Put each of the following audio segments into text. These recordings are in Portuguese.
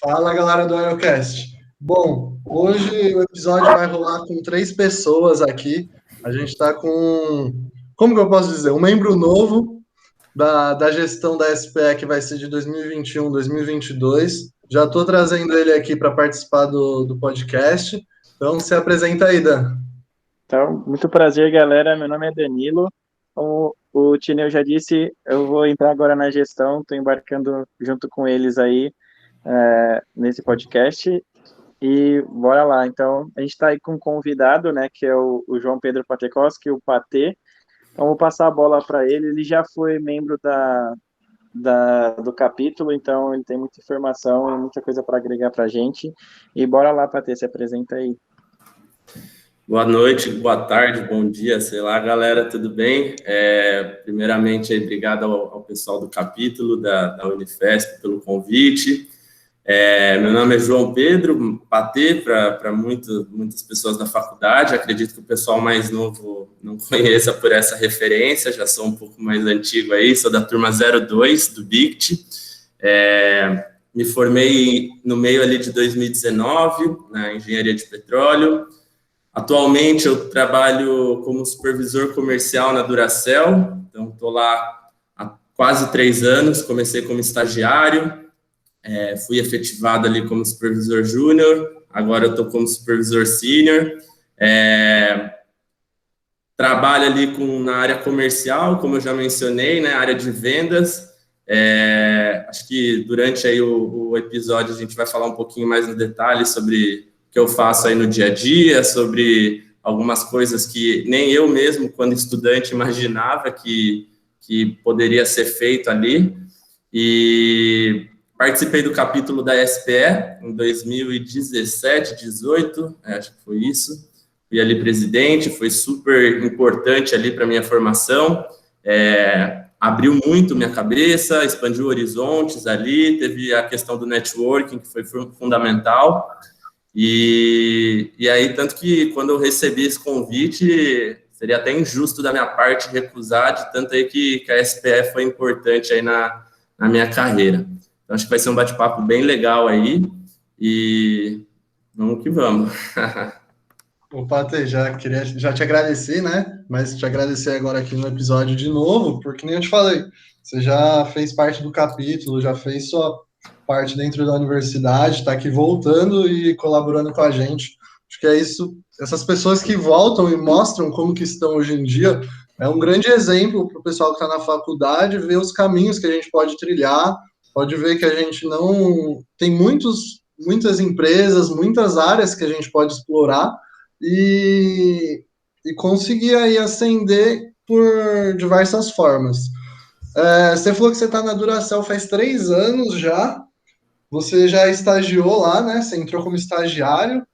Fala, galera do Aerocast. Bom, hoje o episódio vai rolar com 3 pessoas aqui. A gente está com, como que eu posso dizer, um membro novo da gestão da SPE que vai ser de 2021, 2022. Já estou trazendo ele aqui para participar do podcast. Então, se apresenta aí, Dan. Então, muito prazer, galera. Meu nome é Danilo. Como o Tineu já disse, eu vou entrar agora na gestão, estou embarcando junto com eles aí nesse podcast. E bora lá. Então, a gente está aí com um convidado, né, que é o João Pedro Patekoski, o Patê. Então, vou passar a bola para ele. Ele já foi membro do capítulo, então ele tem muita informação e muita coisa para agregar para a gente. E bora lá, Patê, se apresenta aí. Boa noite, boa tarde, bom dia, sei lá, galera, tudo bem? Primeiramente, obrigado ao pessoal do capítulo da Unifesp pelo convite. Meu nome é João Pedro Patê, para muitas pessoas da faculdade. Acredito que o pessoal mais novo não conheça por essa referência, já sou um pouco mais antigo aí, sou da turma 02 do BICT. Me formei no meio ali de 2019, na engenharia de petróleo. Atualmente, eu trabalho como supervisor comercial na Duracell, então estou lá há quase 3 anos, comecei como estagiário, fui efetivado ali como supervisor júnior, agora eu estou como supervisor sênior, trabalho ali na área comercial, como eu já mencionei, né, área de vendas. Acho que durante aí o episódio a gente vai falar um pouquinho mais no detalhe sobre o que eu faço aí no dia a dia, sobre algumas coisas que nem eu mesmo, quando estudante, imaginava que poderia ser feito ali. E participei do capítulo da SPE em 2017, 18, acho que foi isso. Fui ali presidente, foi super importante ali para minha formação. Abriu muito minha cabeça, expandiu horizontes ali, teve a questão do networking, que foi fundamental. E aí, tanto que quando eu recebi esse convite, seria até injusto da minha parte recusar, de tanto aí que a SPE foi importante aí na minha carreira. Então, acho que vai ser um bate-papo bem legal aí, e vamos que vamos. O Patê, queria te agradecer, né? Mas te agradecer agora aqui no episódio de novo, porque nem eu te falei, você já fez parte do capítulo, já fez sua parte dentro da universidade, está aqui voltando e colaborando com a gente. Acho que é isso. Essas pessoas que voltam e mostram como que estão hoje em dia, é um grande exemplo para o pessoal que está na faculdade ver os caminhos que a gente pode trilhar, pode ver que a gente não tem muitas empresas, muitas áreas que a gente pode explorar e conseguir aí ascender por diversas formas. Você falou que você está na Duracell faz 3 anos já, você já estagiou lá, né? Você entrou como estagiário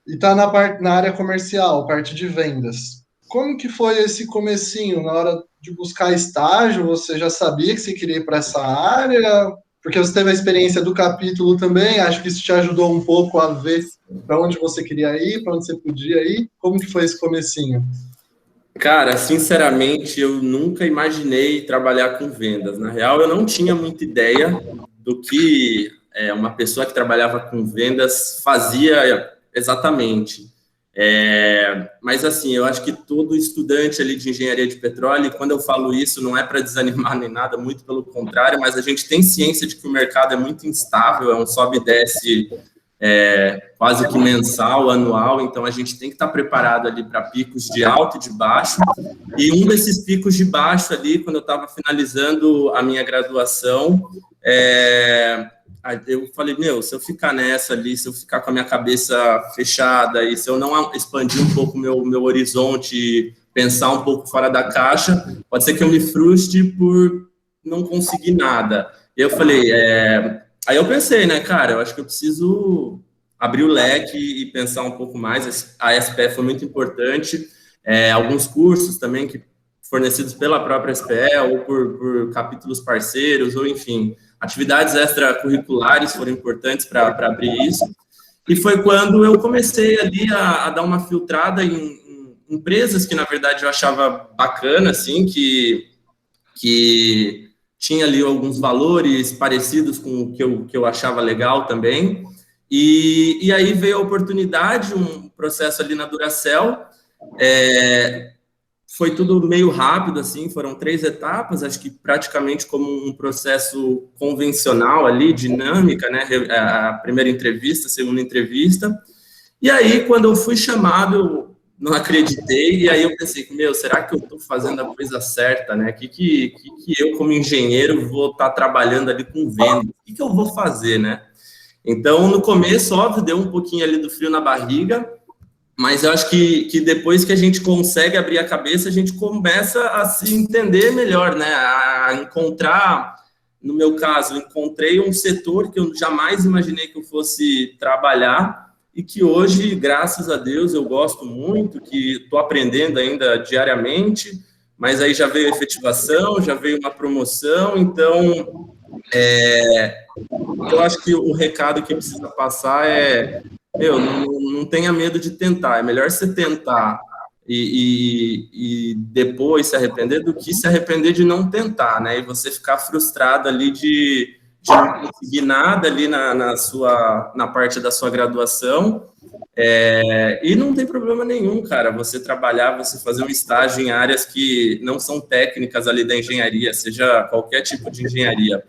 e está na área comercial, parte de vendas. Como que foi esse comecinho? Na hora de buscar estágio, você já sabia que você queria ir para essa área? Porque você teve a experiência do capítulo também, acho que isso te ajudou um pouco a ver para onde você queria ir, para onde você podia ir. Como que foi esse comecinho? Cara, sinceramente, eu nunca imaginei trabalhar com vendas. Na real, eu não tinha muita ideia do que uma pessoa que trabalhava com vendas fazia exatamente. Mas, assim, eu acho que todo estudante ali de engenharia de petróleo, e quando eu falo isso, não é para desanimar nem nada, muito pelo contrário, mas a gente tem ciência de que o mercado é muito instável, é um sobe e desce quase que mensal, anual, então a gente tem que estar preparado ali para picos de alto e de baixo, e um desses picos de baixo ali, quando eu estava finalizando a minha graduação, eu falei, se eu ficar nessa ali, se eu ficar com a minha cabeça fechada, e se eu não expandir um pouco meu horizonte, pensar um pouco fora da caixa, pode ser que eu me frustre por não conseguir nada. E eu falei, aí eu pensei, né, cara, eu acho que eu preciso abrir o leque e pensar um pouco mais. A SPE foi muito importante. Alguns cursos também fornecidos pela própria SPE ou por capítulos parceiros, ou enfim, atividades extracurriculares foram importantes para abrir isso. E foi quando eu comecei ali a dar uma filtrada em empresas que, na verdade, eu achava bacana, assim, que tinha ali alguns valores parecidos com o que eu achava legal também. E aí veio a oportunidade, um processo ali na Duracell. Foi tudo meio rápido, assim, foram 3 etapas, acho que praticamente como um processo convencional ali, dinâmica, né? A primeira entrevista, a segunda entrevista. E aí, quando eu fui chamado, eu não acreditei, e aí eu pensei, será que eu estou fazendo a coisa certa, né? Que eu, como engenheiro, vou estar trabalhando ali com venda? O que eu vou fazer, né? Então, no começo, óbvio, deu um pouquinho ali do frio na barriga, mas eu acho que depois que a gente consegue abrir a cabeça, a gente começa a se entender melhor, né? A encontrar, no meu caso, encontrei um setor que eu jamais imaginei que eu fosse trabalhar e que hoje, graças a Deus, eu gosto muito, que estou aprendendo ainda diariamente, mas aí já veio a efetivação, já veio uma promoção, então eu acho que o recado que precisa passar é, não tenha medo de tentar, é melhor você tentar e depois se arrepender do que se arrepender de não tentar, né? E você ficar frustrado ali de não conseguir nada ali na parte da sua graduação. E não tem problema nenhum, cara, você trabalhar, você fazer um estágio em áreas que não são técnicas ali da engenharia, seja qualquer tipo de engenharia.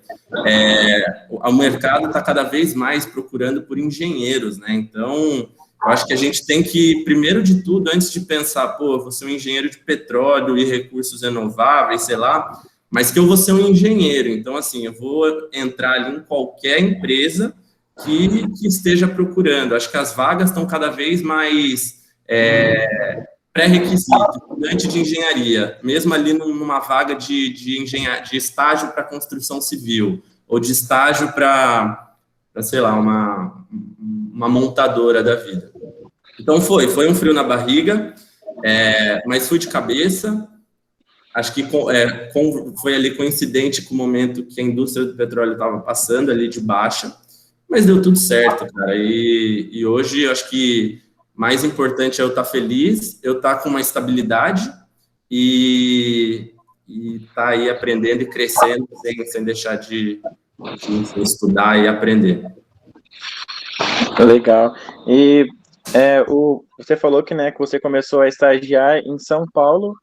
O mercado está cada vez mais procurando por engenheiros, né? Então, eu acho que a gente tem que, primeiro de tudo, antes de pensar, pô, eu vou ser um engenheiro de petróleo e recursos renováveis, sei lá, mas que eu vou ser um engenheiro. Então, assim, eu vou entrar ali em qualquer empresa que esteja procurando. Acho que as vagas estão cada vez mais pré-requisito, estudante de engenharia, mesmo ali numa vaga de estágio para construção civil, ou de estágio para sei lá, uma montadora da vida. Então foi um frio na barriga, mas fui de cabeça. Acho que foi ali coincidente com o momento que a indústria do petróleo estava passando ali de baixa, mas deu tudo certo, cara. E hoje eu acho que mais importante é eu estar feliz, eu estar com uma estabilidade e estar aí aprendendo e crescendo sem deixar de estudar e aprender. Legal. E você falou que, né, que você começou a estagiar em São Paulo,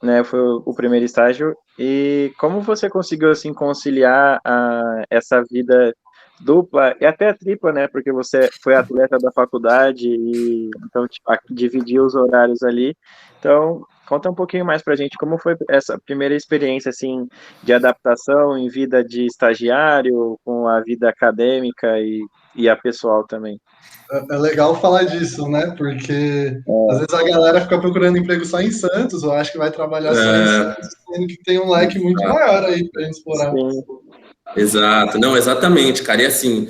né, foi o primeiro estágio. E como você conseguiu assim conciliar essa vida dupla e até tripla, né? Porque você foi atleta da faculdade e então dividiu os horários ali. Então, conta um pouquinho mais pra gente como foi essa primeira experiência assim de adaptação em vida de estagiário com a vida acadêmica e a pessoal também. É legal falar disso, né? Porque às vezes a galera fica procurando emprego só em Santos, ou acho que vai trabalhar só em Santos, sendo que tem um leque muito maior aí para a gente explorar. Sim. Exato, não, exatamente, cara, e assim,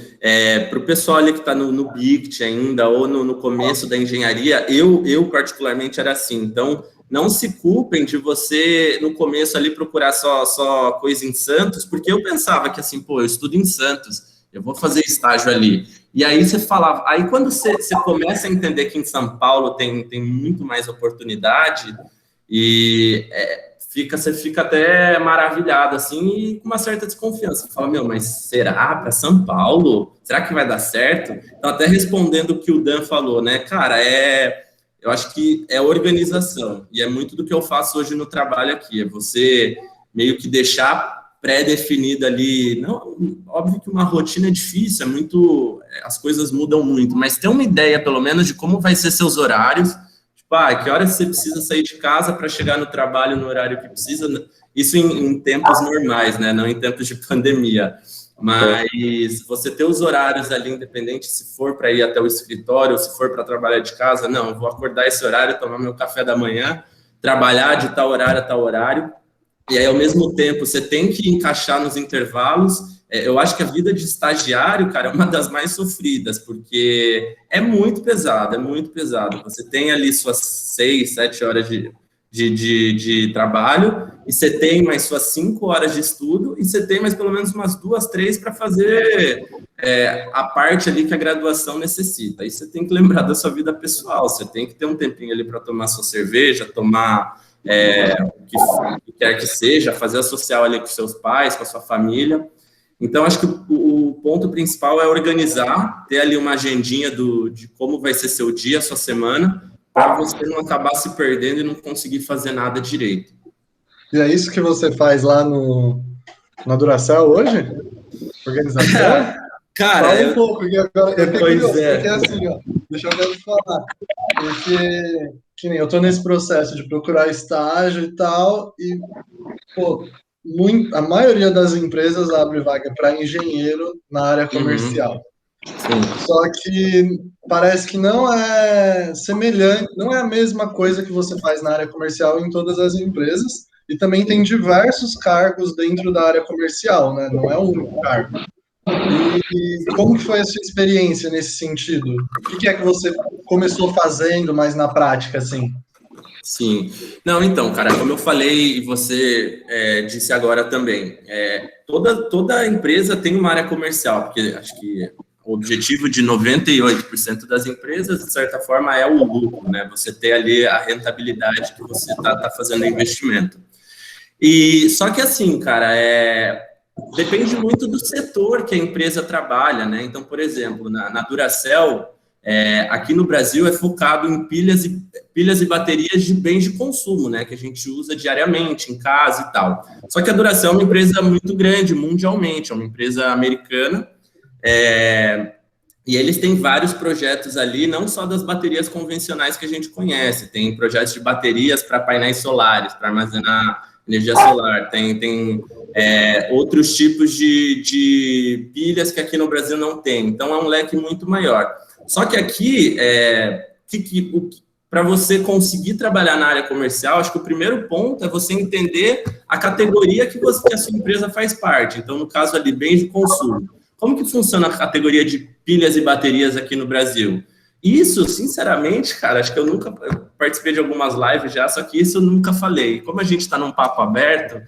para o pessoal ali que está no BICT ainda, ou no começo da engenharia, eu particularmente era assim, então não se culpem de você, no começo ali, procurar só coisa em Santos, porque eu pensava que assim, pô, eu estudo em Santos, eu vou fazer estágio ali, e aí você falava, aí quando você começa a entender que em São Paulo tem muito mais oportunidade, e você fica até maravilhado, assim, e com uma certa desconfiança. Você fala, mas será para São Paulo? Será que vai dar certo? Então, até respondendo o que o Dan falou, né, cara, eu acho que é organização, e é muito do que eu faço hoje no trabalho aqui, é você meio que deixar pré-definida ali, não, óbvio que uma rotina é difícil, as coisas mudam muito, mas ter uma ideia, pelo menos, de como vai ser seus horários, que horas você precisa sair de casa para chegar no trabalho no horário que precisa, isso em tempos normais, né? Não em tempos de pandemia. Mas você ter os horários ali, independente se for para ir até o escritório ou se for para trabalhar de casa, não, eu vou acordar esse horário, tomar meu café da manhã, trabalhar de tal horário a tal horário, e aí, ao mesmo tempo, você tem que encaixar nos intervalos. Eu acho que a vida de estagiário, cara, é uma das mais sofridas, porque é muito pesado, Você tem ali suas 6, 7 horas de trabalho, e você tem mais suas 5 horas de estudo, e você tem mais pelo menos umas 2, 3 para fazer a parte ali que a graduação necessita. Aí você tem que lembrar da sua vida pessoal, você tem que ter um tempinho ali para tomar sua cerveja, tomar o que quer que seja, fazer a social ali com seus pais, com a sua família. Então, acho que o ponto principal é organizar, ter ali uma agendinha de como vai ser seu dia, sua semana, para você não acabar se perdendo e não conseguir fazer nada direito. E é isso que você faz lá na Duracell hoje? Organização? Cara, fala um pouco, porque agora eu fiquei curioso, é. porque assim, ó, deixa eu te falar, porque que nem eu tô nesse processo de procurar estágio e tal, e, pô, a maioria das empresas abre vaga para engenheiro na área comercial. Sim. Só que parece que não é semelhante, não é a mesma coisa que você faz na área comercial em todas as empresas, e também tem diversos cargos dentro da área comercial, né? Não é um único cargo. E como que foi a sua experiência nesse sentido? O que é que você começou fazendo mais na prática, assim? Sim. Não, então, cara, como eu falei e você disse agora também, toda empresa tem uma área comercial, porque acho que o objetivo de 98% das empresas, de certa forma, é o lucro, né? Você ter ali a rentabilidade que você tá fazendo o investimento. E só que assim, cara, depende muito do setor que a empresa trabalha, né? Então, por exemplo, na Duracell, aqui no Brasil é focado em pilhas e baterias de bens de consumo, né? Que a gente usa diariamente em casa e tal. Só que a Duracell é uma empresa muito grande mundialmente, é uma empresa americana, e eles têm vários projetos ali, não só das baterias convencionais que a gente conhece, tem projetos de baterias para painéis solares, para armazenar energia solar, tem outros tipos de pilhas que aqui no Brasil não tem, então é um leque muito maior. Só que aqui, para você conseguir trabalhar na área comercial, acho que o primeiro ponto é você entender a categoria que a sua empresa faz parte. Então, no caso ali, bens de consumo. Como que funciona a categoria de pilhas e baterias aqui no Brasil? Isso, sinceramente, cara, acho que eu participei de algumas lives já, só que isso eu nunca falei. Como a gente está num papo aberto,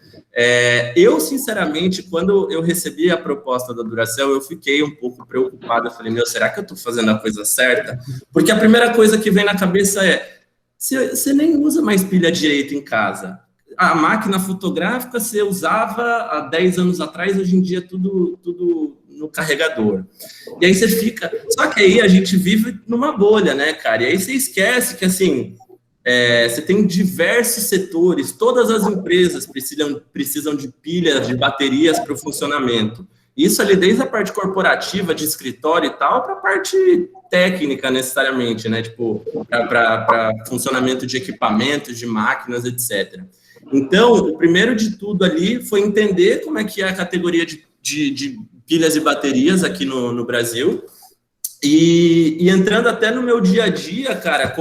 eu, sinceramente, quando eu recebi a proposta da Duracell, eu fiquei um pouco preocupado. Eu falei, será que eu estou fazendo a coisa certa? Porque a primeira coisa que vem na cabeça você nem usa mais pilha direito em casa. A máquina fotográfica você usava há 10 anos atrás, hoje em dia tudo no carregador. E aí você fica... Só que aí a gente vive numa bolha, né, cara? E aí você esquece que, assim, você tem diversos setores, todas as empresas precisam de pilhas, de baterias para o funcionamento. Isso ali desde a parte corporativa, de escritório e tal, para a parte técnica, necessariamente, né? Tipo, para funcionamento de equipamentos, de máquinas, etc. Então, o primeiro de tudo ali foi entender como é que é a categoria de pilhas e baterias aqui no Brasil, e entrando até no meu dia a dia, cara,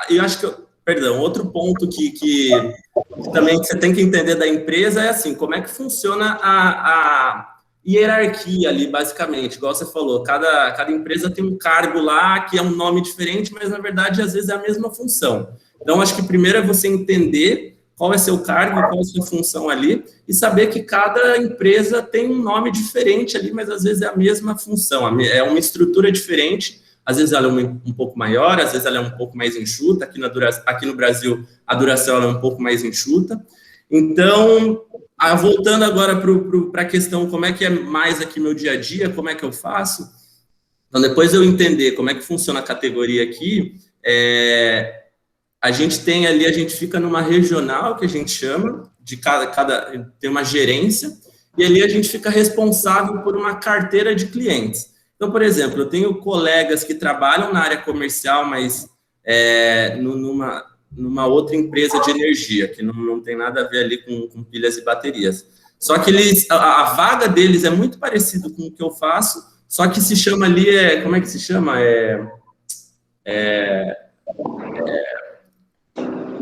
eu acho que, outro ponto que também você tem que entender da empresa é assim, como é que funciona a hierarquia ali, basicamente, igual você falou, cada empresa tem um cargo lá que é um nome diferente, mas na verdade às vezes é a mesma função. Então, acho que primeiro é você entender qual é seu cargo, qual é a sua função ali, e saber que cada empresa tem um nome diferente ali, mas às vezes é a mesma função, é uma estrutura diferente, às vezes ela é um pouco maior, às vezes ela é um pouco mais enxuta, aqui no Brasil a Duracell é um pouco mais enxuta. Então, voltando agora para a questão, como é que é mais aqui meu dia a dia, como é que eu faço? Então, depois eu entender como é que funciona a categoria aqui, a gente fica numa regional, que a gente chama, tem uma gerência, e ali a gente fica responsável por uma carteira de clientes. Então, por exemplo, eu tenho colegas que trabalham na área comercial, mas numa outra empresa de energia, que não tem nada a ver ali com pilhas e baterias. Só que a vaga deles é muito parecido com o que eu faço, só que se chama ali, como é que se chama? É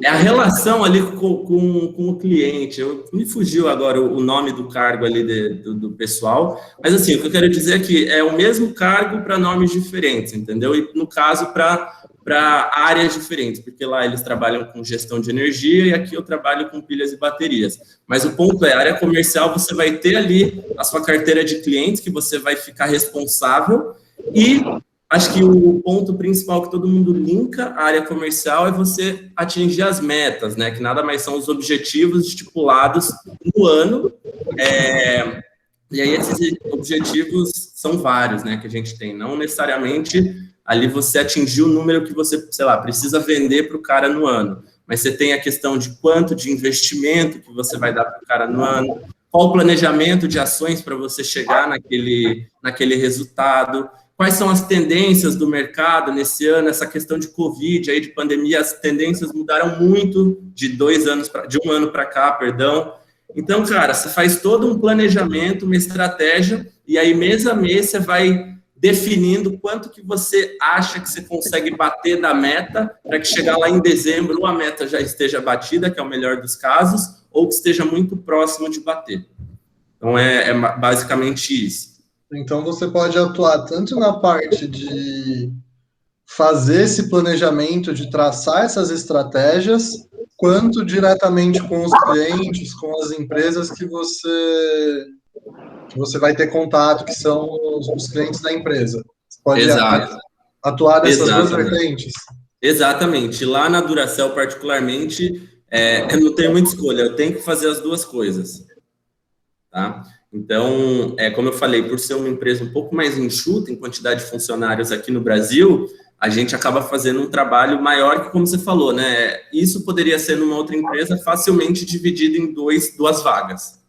a relação ali com o cliente. Me fugiu agora o nome do cargo ali do pessoal, mas assim, o que eu quero dizer é que é o mesmo cargo para nomes diferentes, entendeu? E no caso para áreas diferentes, porque lá eles trabalham com gestão de energia e aqui eu trabalho com pilhas e baterias. Mas o ponto é, a área comercial você vai ter ali a sua carteira de clientes que você vai ficar responsável e Acho que o ponto principal que todo mundo linka à área comercial é você atingir as metas, né? Que nada mais são os objetivos estipulados no ano. E aí esses objetivos são vários, né? Que a gente tem. Não necessariamente ali você atingir o número que você, sei lá, precisa vender para o cara no ano. Mas você tem a questão de quanto de investimento que você vai dar para o cara no ano, qual o planejamento de ações para você chegar naquele resultado, quais são as tendências do mercado nesse ano, essa questão de Covid, aí de pandemia, as tendências mudaram muito de um ano para cá, perdão. Então, cara, você faz todo um planejamento, uma estratégia, e aí mês a mês você vai definindo quanto que você acha que você consegue bater da meta, para que chegar lá em dezembro ou a meta já esteja batida, que é o melhor dos casos, ou que esteja muito próximo de bater. Então, é basicamente isso. Então, você pode atuar tanto na parte de fazer esse planejamento, de traçar essas estratégias, quanto diretamente com os clientes, com as empresas que você vai ter contato, que são os clientes da empresa. Você pode atuar nessas duas vertentes. Exatamente. Lá na Duracell, particularmente, eu não tenho muita escolha, eu tenho que fazer as duas coisas. Tá? Então, como eu falei, por ser uma empresa um pouco mais enxuta em quantidade de funcionários aqui no Brasil, a gente acaba fazendo um trabalho maior que, como você falou, né? Isso poderia ser numa outra empresa facilmente dividido em duas vagas.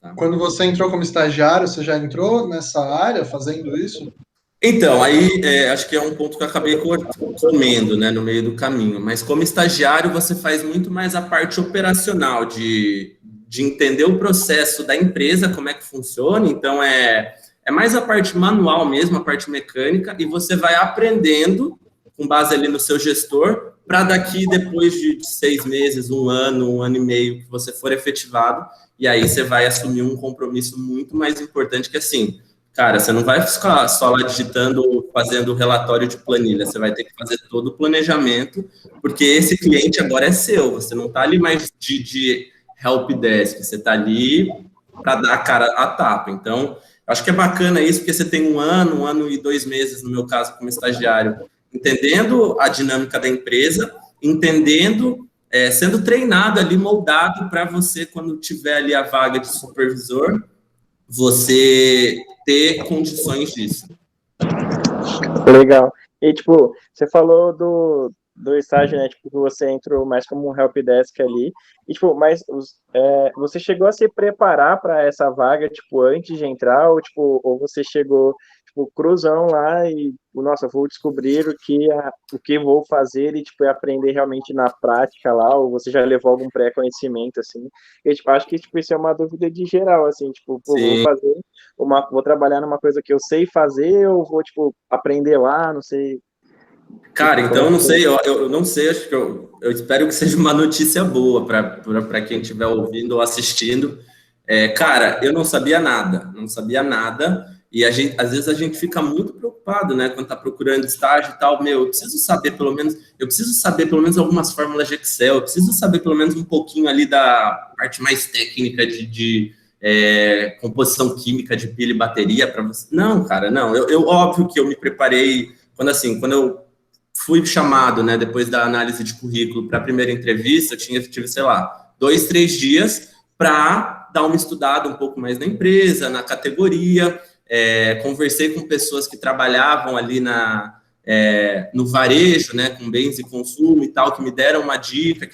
Tá? Quando você entrou como estagiário, você já entrou nessa área fazendo isso? Então, aí acho que é um ponto que eu acabei comendo, né, no meio do caminho. Mas como estagiário, você faz muito mais a parte operacional de entender o processo da empresa, como é que funciona. Então, é mais a parte manual mesmo, a parte mecânica, e você vai aprendendo com base ali no seu gestor, para daqui, depois de 6 meses, 1 ano e meio, que você for efetivado, e aí você vai assumir um compromisso muito mais importante, que assim, cara, você não vai ficar só lá digitando, fazendo relatório de planilha, você vai ter que fazer todo o planejamento, porque esse cliente agora é seu, você não está ali mais de helpdesk, você está ali para dar a cara a tapa. Então, acho que é bacana isso, porque você tem 1 ano e 2 meses, no meu caso, como estagiário, entendendo a dinâmica da empresa, entendendo, sendo treinado ali, moldado para você, quando tiver ali a vaga de supervisor, você ter condições disso. Legal. E, tipo, você falou do estágio, né, tipo, que você entrou mais como um helpdesk ali, e, tipo, mas você chegou a se preparar para essa vaga, tipo, antes de entrar, ou você chegou, tipo, cruzão lá e, nossa, vou descobrir o que vou fazer e, tipo, aprender realmente na prática lá, ou você já levou algum pré-conhecimento, assim? Eu, tipo, acho que, tipo, isso é uma dúvida de geral, assim, tipo, pô, vou trabalhar numa coisa que eu sei fazer, ou vou, tipo, aprender lá, não sei. Cara, então eu não sei, eu não sei, acho que eu espero que seja uma notícia boa para quem estiver ouvindo ou assistindo. Cara, eu não sabia nada, e às vezes a gente fica muito preocupado, né, quando tá procurando estágio e tal. Eu preciso saber pelo menos algumas fórmulas de Excel, eu preciso saber pelo menos um pouquinho ali da parte mais técnica de composição química de pilha e bateria para você. Não, cara, não, eu óbvio que eu me preparei, quando eu fui chamado, né, depois da análise de currículo para a primeira entrevista, eu tive, sei lá, 2, 3 dias para dar uma estudada um pouco mais na empresa, na categoria, conversei com pessoas que trabalhavam ali no varejo, né, com bens e consumo e tal, que me deram uma dica,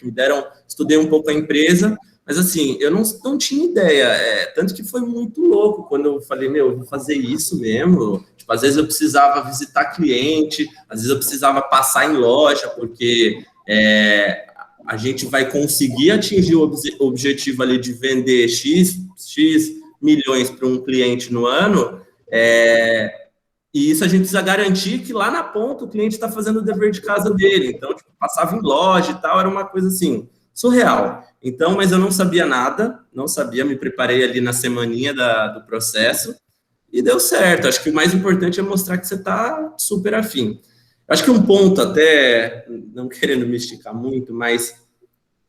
estudei um pouco a empresa, mas assim, eu não tinha ideia, tanto que foi muito louco quando eu falei, eu vou fazer isso mesmo. Tipo, às vezes eu precisava visitar cliente, às vezes eu precisava passar em loja, porque a gente vai conseguir atingir o objetivo ali de vender X milhões para um cliente no ano, e isso a gente precisa garantir que lá na ponta o cliente está fazendo o dever de casa dele. Então, tipo, passava em loja e tal, era uma coisa assim, surreal. Então, mas eu não sabia nada, me preparei ali na semaninha do processo e deu certo. Acho que o mais importante é mostrar que você está super afim. Acho que um ponto, até não querendo me esticar muito, mas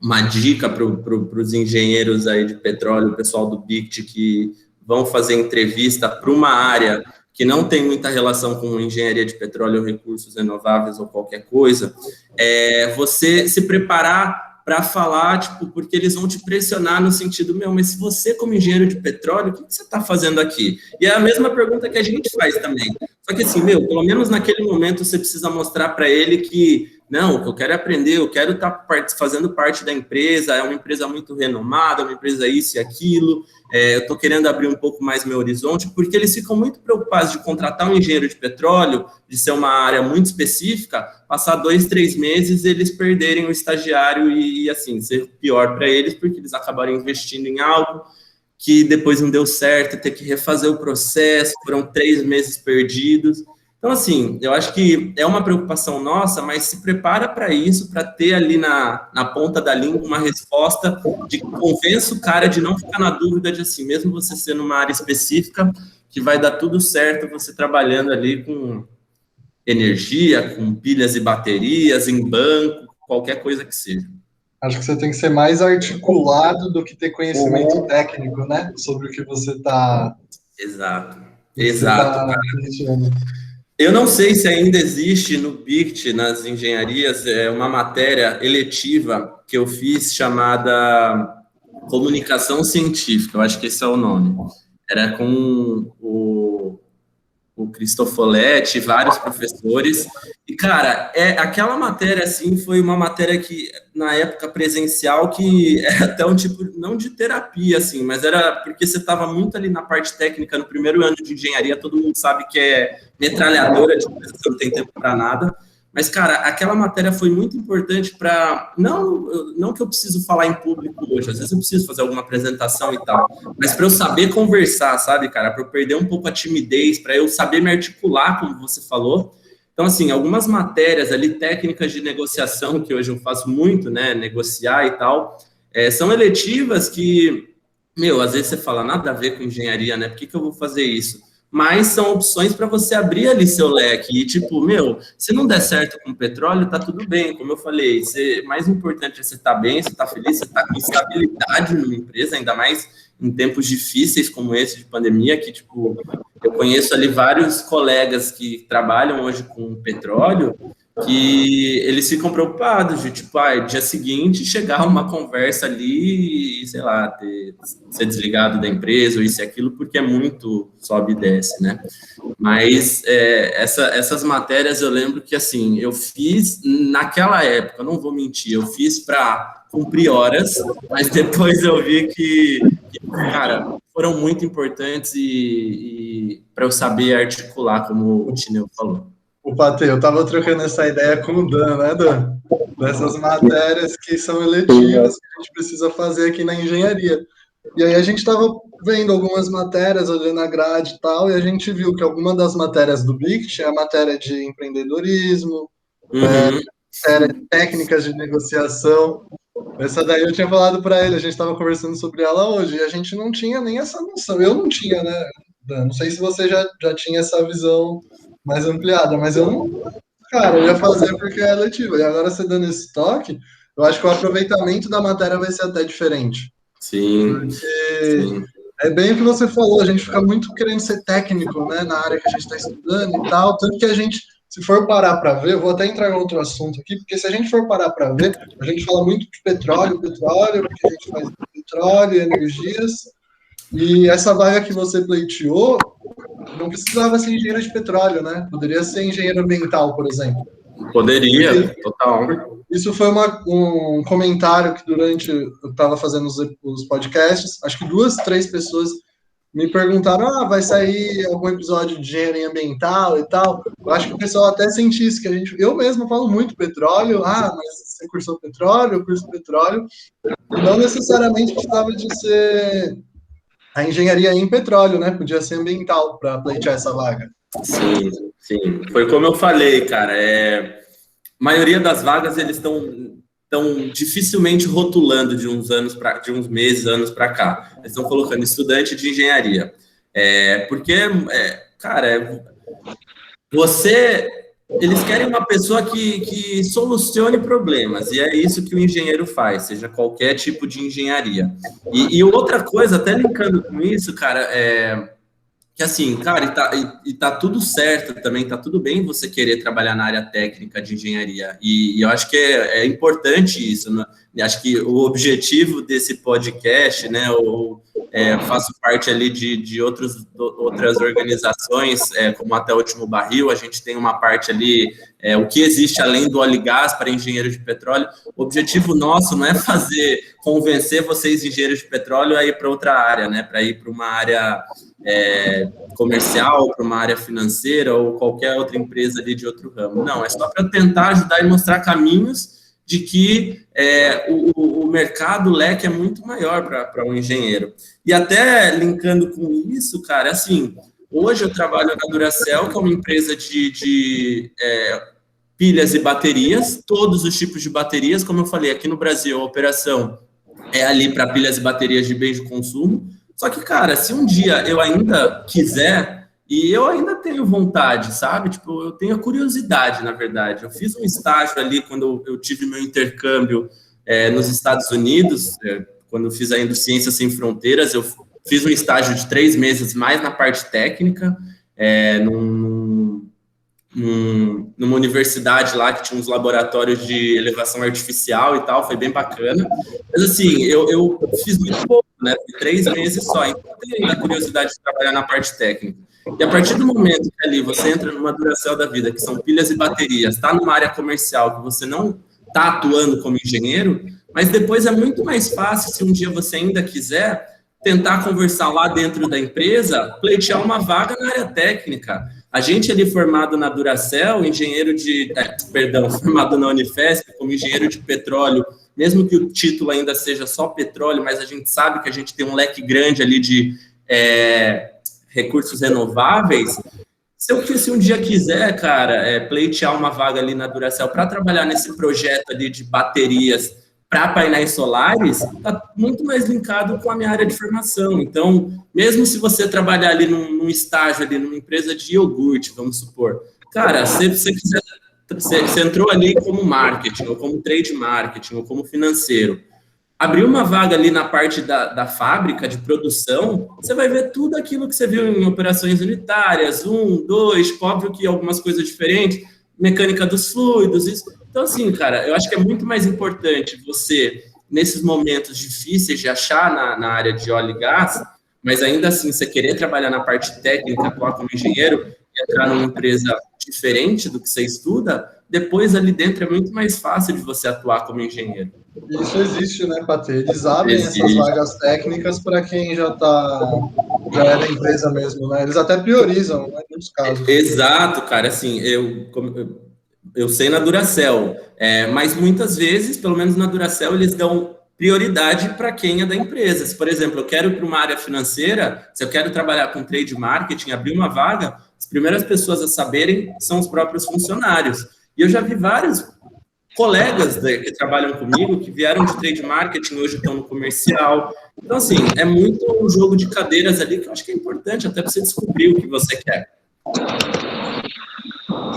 uma dica para os engenheiros aí de petróleo, o pessoal do BICT, que vão fazer entrevista para uma área que não tem muita relação com engenharia de petróleo, recursos renováveis ou qualquer coisa, você se preparar para falar, tipo, porque eles vão te pressionar no sentido, mas se você, como engenheiro de petróleo, o que você está fazendo aqui? E é a mesma pergunta que a gente faz também. Só que assim, pelo menos naquele momento você precisa mostrar para ele que, não, o que eu quero é aprender, eu quero estar fazendo parte da empresa, é uma empresa muito renomada, uma empresa isso e aquilo, eu estou querendo abrir um pouco mais meu horizonte, porque eles ficam muito preocupados de contratar um engenheiro de petróleo, de ser uma área muito específica, passar 2, 3 meses eles perderem o estagiário e assim, ser pior para eles, porque eles acabaram investindo em algo que depois não deu certo, ter que refazer o processo, foram 3 meses perdidos. Então, assim, eu acho que é uma preocupação nossa, mas se prepara para isso, para ter ali na ponta da língua uma resposta de que convença o cara de não ficar na dúvida de assim, mesmo você sendo uma área específica, que vai dar tudo certo você trabalhando ali com energia, com pilhas e baterias, em banco, qualquer coisa que seja. Acho que você tem que ser mais articulado do que ter conhecimento técnico, né? Sobre o que você está... Exato. Eu não sei se ainda existe no BICT, nas engenharias, uma matéria eletiva que eu fiz chamada Comunicação Científica, eu acho que esse é o nome. Era com o Cristofoletti, vários professores, e, cara, aquela matéria, assim, foi uma matéria que, na época presencial, que era até um tipo, não de terapia, assim, mas era porque você estava muito ali na parte técnica, no primeiro ano de engenharia, todo mundo sabe que é metralhadora, tipo, você não tem tempo para nada, mas, cara, aquela matéria foi muito importante para, não que eu preciso falar em público hoje, às vezes eu preciso fazer alguma apresentação e tal, mas para eu saber conversar, sabe, cara, para eu perder um pouco a timidez, para eu saber me articular, como você falou. Então, assim, algumas matérias ali, técnicas de negociação, que hoje eu faço muito, né, negociar e tal, são eletivas que, às vezes você fala, nada a ver com engenharia, né, por que eu vou fazer isso? Mas são opções para você abrir ali seu leque. E, tipo, se não der certo com petróleo, tá tudo bem. Como eu falei, mais importante é você estar bem, você estar feliz, você estar com estabilidade numa empresa, ainda mais em tempos difíceis como esse de pandemia, que, tipo, eu conheço ali vários colegas que trabalham hoje com petróleo, que eles ficam preocupados de, tipo, dia seguinte chegar uma conversa ali e, sei lá, ser desligado da empresa ou isso e aquilo, porque é muito sobe e desce, né? Mas essas matérias eu lembro que, assim, eu fiz naquela época, não vou mentir, eu fiz para cumprir horas, mas depois eu vi que, cara, foram muito importantes e para eu saber articular, como o Tineu falou. O Patê, eu estava trocando essa ideia com o Dan, né, Dan? Dessas matérias que são eletivas que a gente precisa fazer aqui na engenharia. E aí a gente estava vendo algumas matérias, olhando a grade e tal, e a gente viu que alguma das matérias do BICT é a matéria de empreendedorismo, matéria de técnicas de negociação. Essa daí eu tinha falado para ele, a gente estava conversando sobre ela hoje, e a gente não tinha nem essa noção. Eu não tinha, né, Dan? Não sei se você já tinha essa visão mais ampliada, mas eu não, cara, eu ia fazer porque é letiva, e agora você dando esse toque, eu acho que o aproveitamento da matéria vai ser até diferente. Sim. Porque é bem o que você falou, a gente fica muito querendo ser técnico, né, na área que a gente está estudando e tal, tanto que a gente, se for parar para ver, eu vou até entrar em outro assunto aqui, porque se a gente for parar para ver, a gente fala muito de petróleo, porque a gente faz petróleo, energias, e essa vaga que você pleiteou, não precisava ser engenheiro de petróleo, né? Poderia ser engenheiro ambiental, por exemplo. Poderia, total. Isso foi um comentário que durante eu estava fazendo os podcasts, acho que 2, 3 pessoas me perguntaram, vai sair algum episódio de engenharia ambiental e tal. Eu acho que o pessoal até sente isso, que eu mesmo falo muito petróleo, mas você cursou petróleo, eu curso petróleo, e não necessariamente precisava de ser a engenharia em petróleo, né? Podia ser ambiental para pleitear essa vaga. Sim, sim. Foi como eu falei, cara. A maioria das vagas eles estão dificilmente rotulando de uns meses, anos para cá. Eles estão colocando estudante de engenharia. Porque, cara, eles querem uma pessoa que solucione problemas, e é isso que o engenheiro faz, seja qualquer tipo de engenharia. E outra coisa, até linkando com isso, cara, que assim, cara, e tá tudo certo também, tá tudo bem você querer trabalhar na área técnica de engenharia, e eu acho que é importante isso, né? Acho que o objetivo desse podcast, né, faço parte ali de outras organizações, como Até o Último Barril, a gente tem uma parte ali, o que existe além do óleo e gás para engenheiros de petróleo. O objetivo nosso não é convencer vocês, engenheiros de petróleo, a ir para outra área, né, para ir para uma área comercial, para uma área financeira ou qualquer outra empresa ali de outro ramo. Não, é só para tentar ajudar e mostrar caminhos de que o mercado, o leque é muito maior para um engenheiro. E até linkando com isso, cara, assim, hoje eu trabalho na Duracell, que é uma empresa de pilhas e baterias, todos os tipos de baterias, como eu falei, aqui no Brasil a operação é ali para pilhas e baterias de bens de consumo. Só que, cara, se um dia eu ainda quiser, e eu ainda tenho vontade, sabe? Tipo, eu tenho a curiosidade, na verdade. Eu fiz um estágio ali quando eu tive meu intercâmbio nos Estados Unidos, quando eu fiz ainda Ciências Sem Fronteiras, eu fiz um estágio de 3 meses mais na parte técnica, numa universidade lá que tinha uns laboratórios de elevação artificial e tal, foi bem bacana. Mas assim, eu fiz muito pouco, né? 3 meses só, então eu tenho a curiosidade de trabalhar na parte técnica. E a partir do momento que ali você entra numa Duracell da vida, que são pilhas e baterias, está numa área comercial que você não está atuando como engenheiro, mas depois é muito mais fácil, se um dia você ainda quiser, tentar conversar lá dentro da empresa, pleitear uma vaga na área técnica. A gente ali formado na Duracell, formado na Unifesp, como engenheiro de petróleo, mesmo que o título ainda seja só petróleo, mas a gente sabe que a gente tem um leque grande ali de recursos renováveis. Se um dia quiser, cara, pleitear uma vaga ali na Duracell para trabalhar nesse projeto ali de baterias para painéis solares, está muito mais linkado com a minha área de formação. Então, mesmo se você trabalhar ali num estágio, ali numa empresa de iogurte, vamos supor, cara, se você quiser, você entrou ali como marketing, ou como trade marketing, ou como financeiro, abriu uma vaga ali na parte da fábrica de produção, você vai ver tudo aquilo que você viu em operações unitárias, 1, 2, óbvio que algumas coisas diferentes, mecânica dos fluidos, isso. Então, assim, cara, eu acho que é muito mais importante você, nesses momentos difíceis de achar na área de óleo e gás, mas ainda assim, você querer trabalhar na parte técnica, atuar como engenheiro, e entrar numa empresa diferente do que você estuda, depois ali dentro é muito mais fácil de você atuar como engenheiro. Isso existe, né, Patê? Eles abrem essas vagas técnicas para quem já é da empresa mesmo, né? Eles até priorizam, né, em muitos casos. Exato, cara. Assim, eu sei na Duracell, mas muitas vezes, pelo menos na Duracell, eles dão prioridade para quem é da empresa. Se, por exemplo, eu quero ir para uma área financeira, se eu quero trabalhar com trade marketing, abrir uma vaga, as primeiras pessoas a saberem são os próprios funcionários. E eu já vi vários colegas que trabalham comigo, que vieram de trade marketing, hoje estão no comercial. Então, assim, é muito um jogo de cadeiras ali que eu acho que é importante até para você descobrir o que você quer.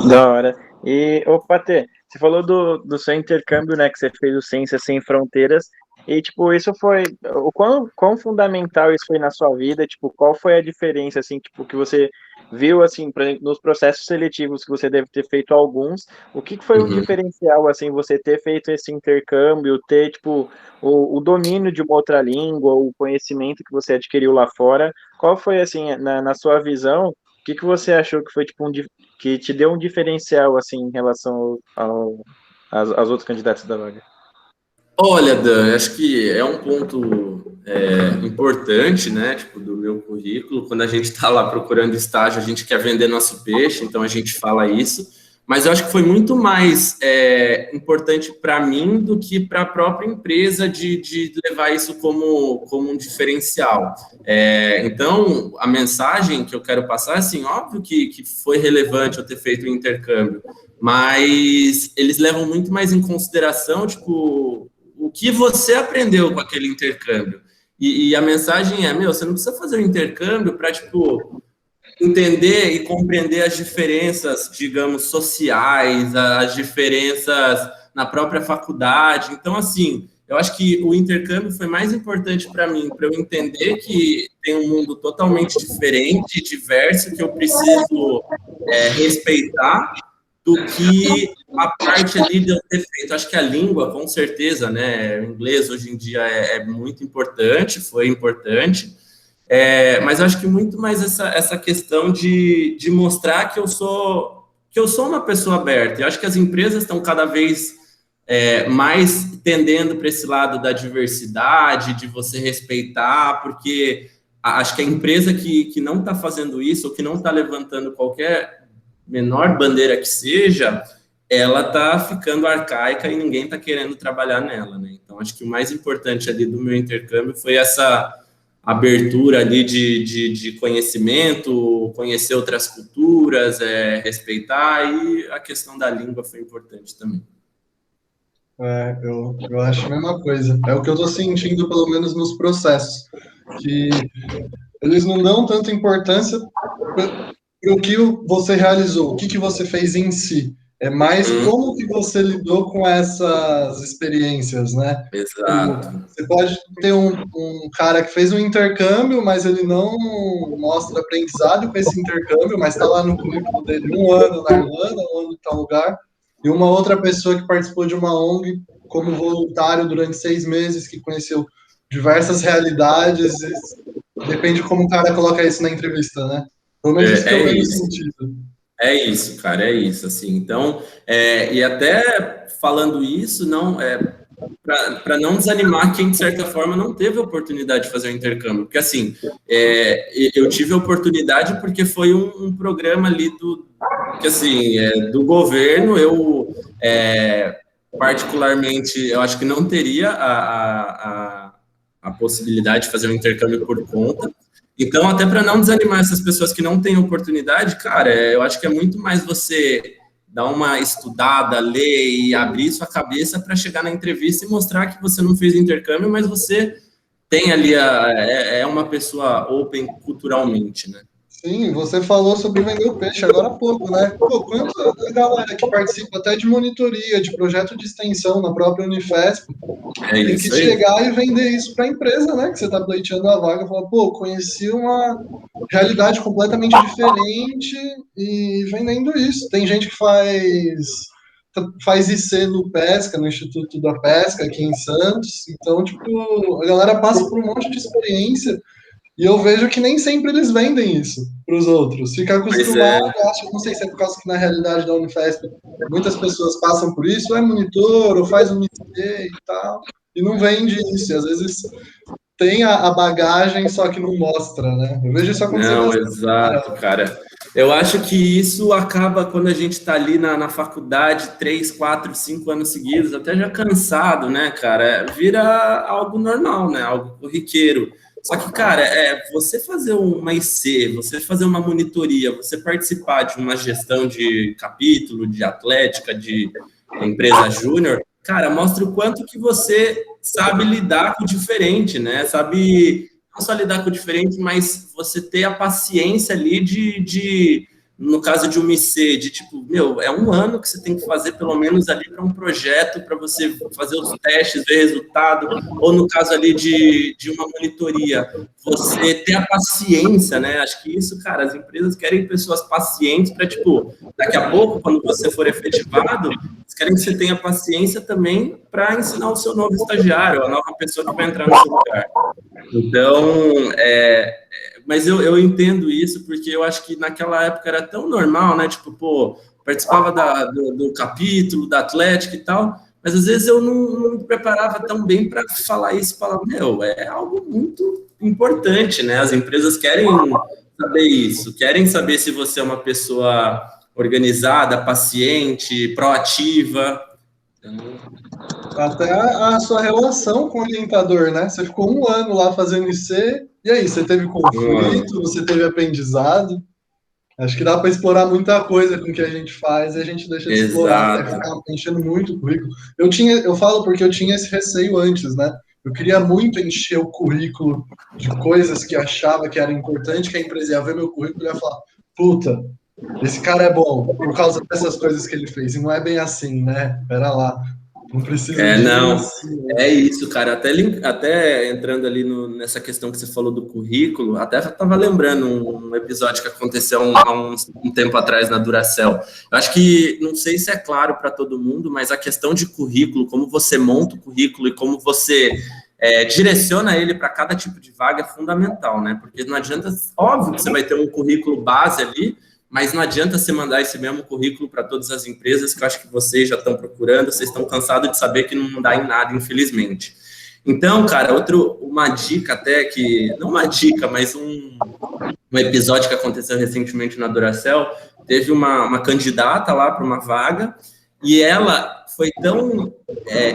Da hora. E, Patê, você falou do seu intercâmbio, né, que você fez o Ciências Sem Fronteiras, e, tipo, isso foi, o quão fundamental isso foi na sua vida, tipo, qual foi a diferença, assim, tipo, que você viu, assim, por exemplo, nos processos seletivos, que você deve ter feito alguns, o que foi o diferencial, assim, você ter feito esse intercâmbio, ter, tipo, o domínio de uma outra língua, o conhecimento que você adquiriu lá fora, qual foi, assim, na sua visão, o que você achou que foi, tipo, que te deu um diferencial, assim, em relação aos outros candidatos da vaga? Olha, Dan, acho que é um ponto importante, né, tipo, do meu currículo. Quando a gente está lá procurando estágio, a gente quer vender nosso peixe, então a gente fala isso. Mas eu acho que foi muito mais importante para mim do que para a própria empresa de levar isso como um diferencial. Então, a mensagem que eu quero passar, assim, óbvio que foi relevante eu ter feito o intercâmbio, mas eles levam muito mais em consideração, tipo, o que você aprendeu com aquele intercâmbio. E a mensagem é, você não precisa fazer um intercâmbio para, tipo, entender e compreender as diferenças, digamos, sociais, as diferenças na própria faculdade. Então, assim, eu acho que o intercâmbio foi mais importante para mim, para eu entender que tem um mundo totalmente diferente, diverso, que eu preciso respeitar, do que a parte ali de eu ter feito. Acho que a língua, com certeza, né? O inglês hoje em dia é muito importante, foi importante, mas eu acho que muito mais essa questão de mostrar que eu sou uma pessoa aberta. Eu acho que as empresas estão cada vez mais tendendo para esse lado da diversidade, de você respeitar, porque acho que a empresa que não está fazendo isso, ou que não está levantando qualquer menor bandeira que seja, ela está ficando arcaica e ninguém está querendo trabalhar nela, né? Então, acho que o mais importante ali do meu intercâmbio foi essa abertura ali de conhecimento, conhecer outras culturas, respeitar, e a questão da língua foi importante também. Eu acho a mesma coisa. É o que eu estou sentindo, pelo menos nos processos, que eles não dão tanta importância para o que você realizou, o que você fez em si. É mais como que você lidou com essas experiências, né? Exato. Você pode ter um cara que fez um intercâmbio, mas ele não mostra aprendizado com esse intercâmbio, mas está lá no currículo dele 1 ano na Irlanda, 1 ano em tal lugar, e uma outra pessoa que participou de uma ONG como voluntário durante 6 meses, que conheceu diversas realidades, depende de como o cara coloca isso na entrevista, né? Pelo menos isso que eu vejo sentido. É isso, cara, é isso, assim. Então, e até falando isso, não para não desanimar quem, de certa forma, não teve a oportunidade de fazer o intercâmbio. Porque, assim, eu tive a oportunidade porque foi um programa ali do governo. Eu, particularmente, eu acho que não teria a possibilidade de fazer o intercâmbio por conta. Então, até para não desanimar essas pessoas que não têm oportunidade, cara, eu acho que é muito mais você dar uma estudada, ler e abrir sua cabeça para chegar na entrevista e mostrar que você não fez intercâmbio, mas você tem ali, é uma pessoa open culturalmente, né? Sim, você falou sobre vender o peixe agora há pouco, né? Pô, quanta galera que participa até de monitoria, de projeto de extensão na própria Unifesp, tem que chegar e vender isso para a empresa, né? Que você está pleiteando a vaga, falar, pô, conheci uma realidade completamente diferente e vendendo isso. Tem gente que faz IC no Pesca, no Instituto da Pesca, aqui em Santos. Então, tipo, a galera passa por um monte de experiência. E eu vejo que nem sempre eles vendem isso para os outros. Fica acostumado, acho, não sei se é por causa que na realidade da Unifesp muitas pessoas passam por isso, ou é monitor, ou faz um IC e tal, e não vende isso. E às vezes tem a bagagem, só que não mostra, né? Eu vejo isso acontecer bastante. Exato, cara. Eu acho que isso acaba quando a gente está ali na faculdade 3, 4, 5 anos seguidos, até já cansado, né, cara? Vira algo normal, né? Algo corriqueiro. Só que, cara, você fazer uma IC, você fazer uma monitoria, você participar de uma gestão de capítulo, de atlética, de empresa júnior, cara, mostra o quanto que você sabe lidar com o diferente, né? Sabe não só lidar com o diferente, mas você ter a paciência ali no caso de uma IC, de tipo, é 1 ano que você tem que fazer pelo menos ali para um projeto, para você fazer os testes, ver resultado, ou no caso ali de uma monitoria, você ter a paciência, né? Acho que isso, cara, as empresas querem pessoas pacientes para, tipo, daqui a pouco, quando você for efetivado, eles querem que você tenha paciência também para ensinar o seu novo estagiário, a nova pessoa que vai entrar no seu lugar. Então, mas eu entendo isso, porque eu acho que naquela época era tão normal, né? Tipo, pô, participava do capítulo, da Atlética e tal, mas às vezes eu não me preparava tão bem para falar isso, falar, é algo muito importante, né? As empresas querem saber isso, querem saber se você é uma pessoa organizada, paciente, proativa. Até a sua relação com o orientador, né? Você ficou 1 ano lá fazendo IC, e aí, você teve conflito, você teve aprendizado? Acho que dá para explorar muita coisa com o que a gente faz, e a gente deixa de explorar, né? Ficar enchendo muito o currículo. Eu falo porque eu tinha esse receio antes, né? Eu queria muito encher o currículo de coisas que achava que era importante, que a empresa ia ver meu currículo e ia falar, puta, esse cara é bom por causa dessas coisas que ele fez. E não é bem assim, né? Pera lá. Não precisa Não, disso. é isso, cara. Até entrando ali nessa questão que você falou do currículo, até estava lembrando um episódio que aconteceu há um tempo atrás na Duracell. Eu acho que, não sei se é claro para todo mundo, mas a questão de currículo, como você monta o currículo e como você direciona ele para cada tipo de vaga é fundamental, né? Porque não adianta, óbvio que você vai ter um currículo base ali, mas não adianta você mandar esse mesmo currículo para todas as empresas, que eu acho que vocês já estão procurando, vocês estão cansados de saber que não dá em nada, infelizmente. Então, cara, uma dica até que, não uma dica, mas um episódio que aconteceu recentemente na Duracell, teve uma candidata lá para uma vaga, e ela foi tão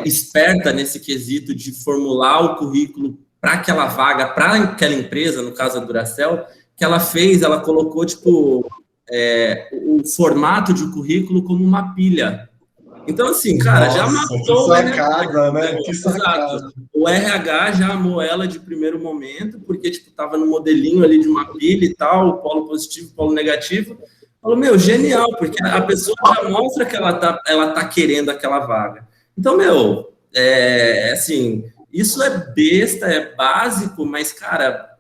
esperta nesse quesito de formular o currículo para aquela vaga, para aquela empresa, no caso a Duracell, que ela colocou, tipo, o formato de currículo como uma pilha. Então, assim, cara, já matou o RH, né? Que sacada. Exato. O RH já amou ela de primeiro momento, porque, tipo, tava no modelinho ali de uma pilha e tal, polo positivo, polo negativo. Falou, meu, genial, porque a pessoa já mostra que ela tá querendo aquela vaga. Então, meu, assim, isso é besta, é básico, mas, cara,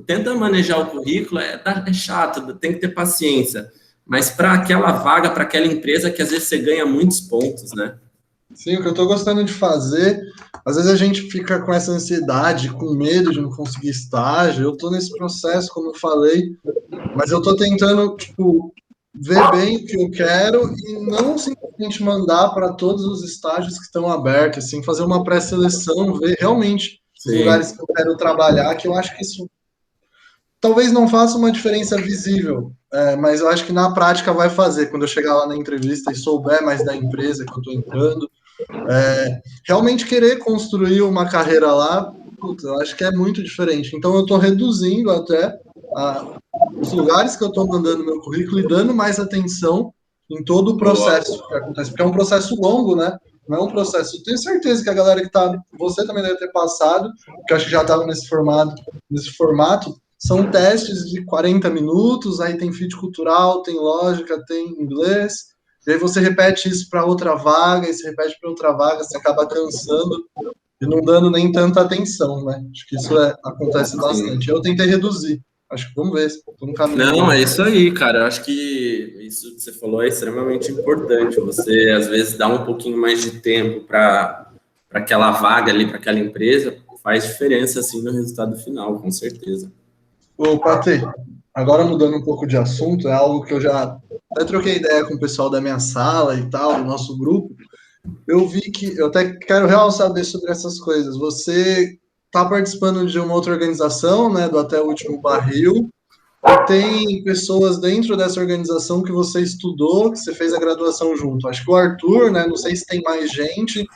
tenta manejar o currículo, é chato, tem que ter paciência. Mas para aquela vaga, para aquela empresa que às vezes você ganha muitos pontos, né? Sim, o que eu estou gostando de fazer, às vezes a gente fica com essa ansiedade, com medo de não conseguir estágio. Eu estou nesse processo, como eu falei, mas eu estou tentando, tipo, ver bem o que eu quero e não simplesmente mandar para todos os estágios que estão abertos, assim, fazer uma pré-seleção, ver realmente os lugares que eu quero trabalhar, que eu acho que isso talvez não faça uma diferença visível, mas eu acho que na prática vai fazer, quando eu chegar lá na entrevista e souber mais da empresa que eu estou entrando. Realmente querer construir uma carreira lá, puta, eu acho que é muito diferente. Então eu estou reduzindo até os lugares que eu estou mandando meu currículo e dando mais atenção em todo o processo que acontece, porque é um processo longo, né? Não é um processo. Eu tenho certeza que a galera que está, você também deve ter passado, que eu acho que já estava nesse formato, são testes de 40 minutos, aí tem fit cultural, tem lógica, tem inglês. E aí você repete isso para outra vaga, e você repete para outra vaga, você acaba cansando e não dando nem tanta atenção, né? Acho que isso acontece bastante. Eu tentei reduzir. Acho que vamos ver. Tô no caminho. Não, é isso aí, cara. Eu acho que isso que você falou é extremamente importante. Você, às vezes, dá um pouquinho mais de tempo para aquela vaga ali, para aquela empresa, faz diferença, assim, no resultado final, com certeza. Ô, Patê, agora mudando um pouco de assunto, é algo que eu já até troquei ideia com o pessoal da minha sala e tal, do nosso grupo. Eu vi que, eu até quero realmente saber sobre essas coisas. Você está participando de uma outra organização, né, do Até o Último Barril, e tem pessoas dentro dessa organização que você estudou, que você fez a graduação junto. Acho que o Arthur, né, não sei se tem mais gente.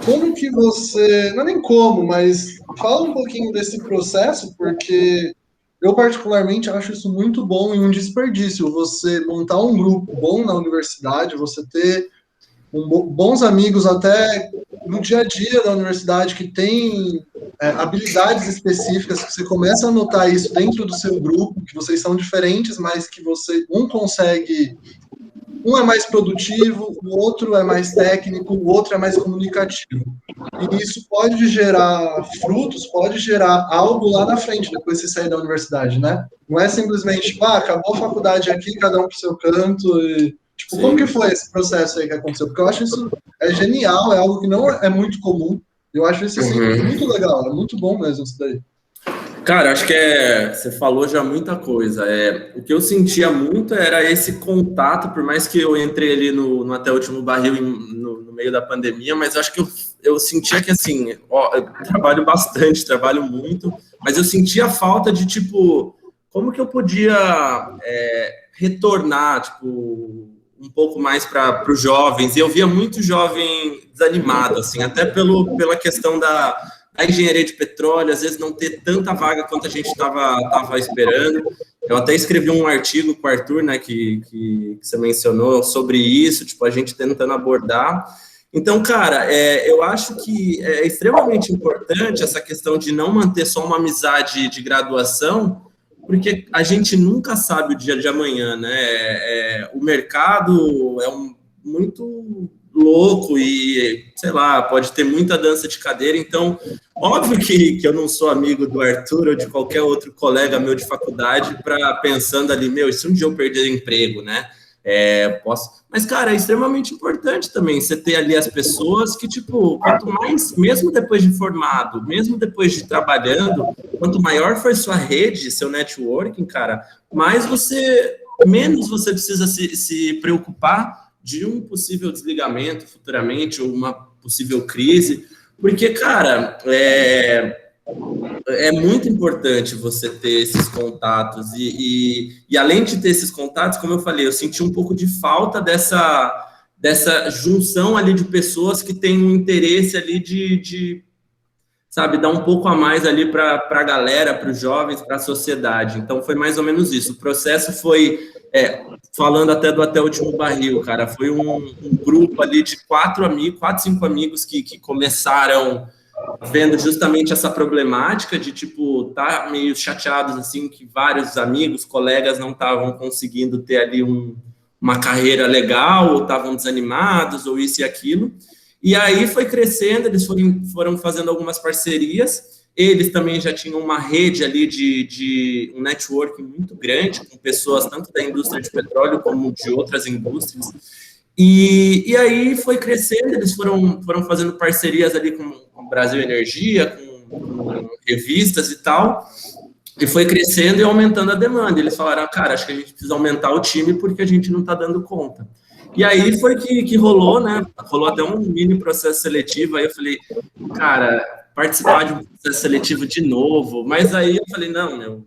Como que você, não é nem como, mas fala um pouquinho desse processo, porque eu particularmente acho isso muito bom e um desperdício, você montar um grupo bom na universidade, você ter bons amigos até no dia a dia da universidade que tem habilidades específicas, que você começa a notar isso dentro do seu grupo, que vocês são diferentes, mas que um é mais produtivo, o outro é mais técnico, o outro é mais comunicativo. E isso pode gerar frutos, pode gerar algo lá na frente, depois de você sair da universidade, né? Não é simplesmente, acabou a faculdade aqui, cada um pro seu canto. E, como que foi esse processo aí que aconteceu? Porque eu acho isso genial, é algo que não é muito comum. Eu acho isso assim, muito legal, é muito bom mesmo isso daí. Cara, acho que você falou já muita coisa. O que eu sentia muito era esse contato, por mais que eu entrei ali no Até o Último Barril no meio da pandemia, mas acho que eu sentia que, assim, eu trabalho bastante, trabalho muito, mas eu sentia a falta de, tipo, como que eu podia retornar, tipo, um pouco mais para os jovens. E eu via muito jovem desanimado, assim, até pela questão da engenharia de petróleo, às vezes não ter tanta vaga quanto a gente estava esperando. Eu até escrevi um artigo com o Arthur, né, que você mencionou sobre isso, tipo, a gente tentando abordar. Então, cara, eu acho que é extremamente importante essa questão de não manter só uma amizade de graduação, porque a gente nunca sabe o dia de amanhã, né? O mercado muito louco e, sei lá, pode ter muita dança de cadeira. Então, óbvio que eu não sou amigo do Arthur ou de qualquer outro colega meu de faculdade para pensando ali, meu, e se um dia eu perder emprego, né? Posso... Mas, cara, é extremamente importante também você ter ali as pessoas que, tipo, quanto mais, mesmo depois de formado, mesmo depois de trabalhando, quanto maior for sua rede, seu networking, cara, menos você precisa se preocupar de um possível desligamento futuramente, ou uma possível crise, porque, cara, é muito importante você ter esses contatos e além de ter esses contatos, como eu falei, eu senti um pouco de falta dessa junção ali de pessoas que têm um interesse ali de sabe, dar um pouco a mais ali para a galera, para os jovens, para a sociedade. Então, foi mais ou menos isso. O processo foi, falando até do Até o Último Barril, cara, foi um grupo ali de 4, 5 amigos que começaram vendo justamente essa problemática de, tipo, tá meio chateados, assim, que vários amigos, colegas não estavam conseguindo ter ali uma carreira legal, ou estavam desanimados, ou isso e aquilo. E aí foi crescendo, eles foram fazendo algumas parcerias, eles também já tinham uma rede ali de um networking muito grande, com pessoas tanto da indústria de petróleo como de outras indústrias. E aí foi crescendo, eles foram fazendo parcerias ali com o Brasil Energia, com revistas e tal, e foi crescendo e aumentando a demanda. Eles falaram, cara, acho que a gente precisa aumentar o time porque a gente não está dando conta. E aí foi que rolou, né? Rolou até um mini processo seletivo. Aí eu falei, cara, participar de um processo seletivo de novo. Mas aí eu falei, não,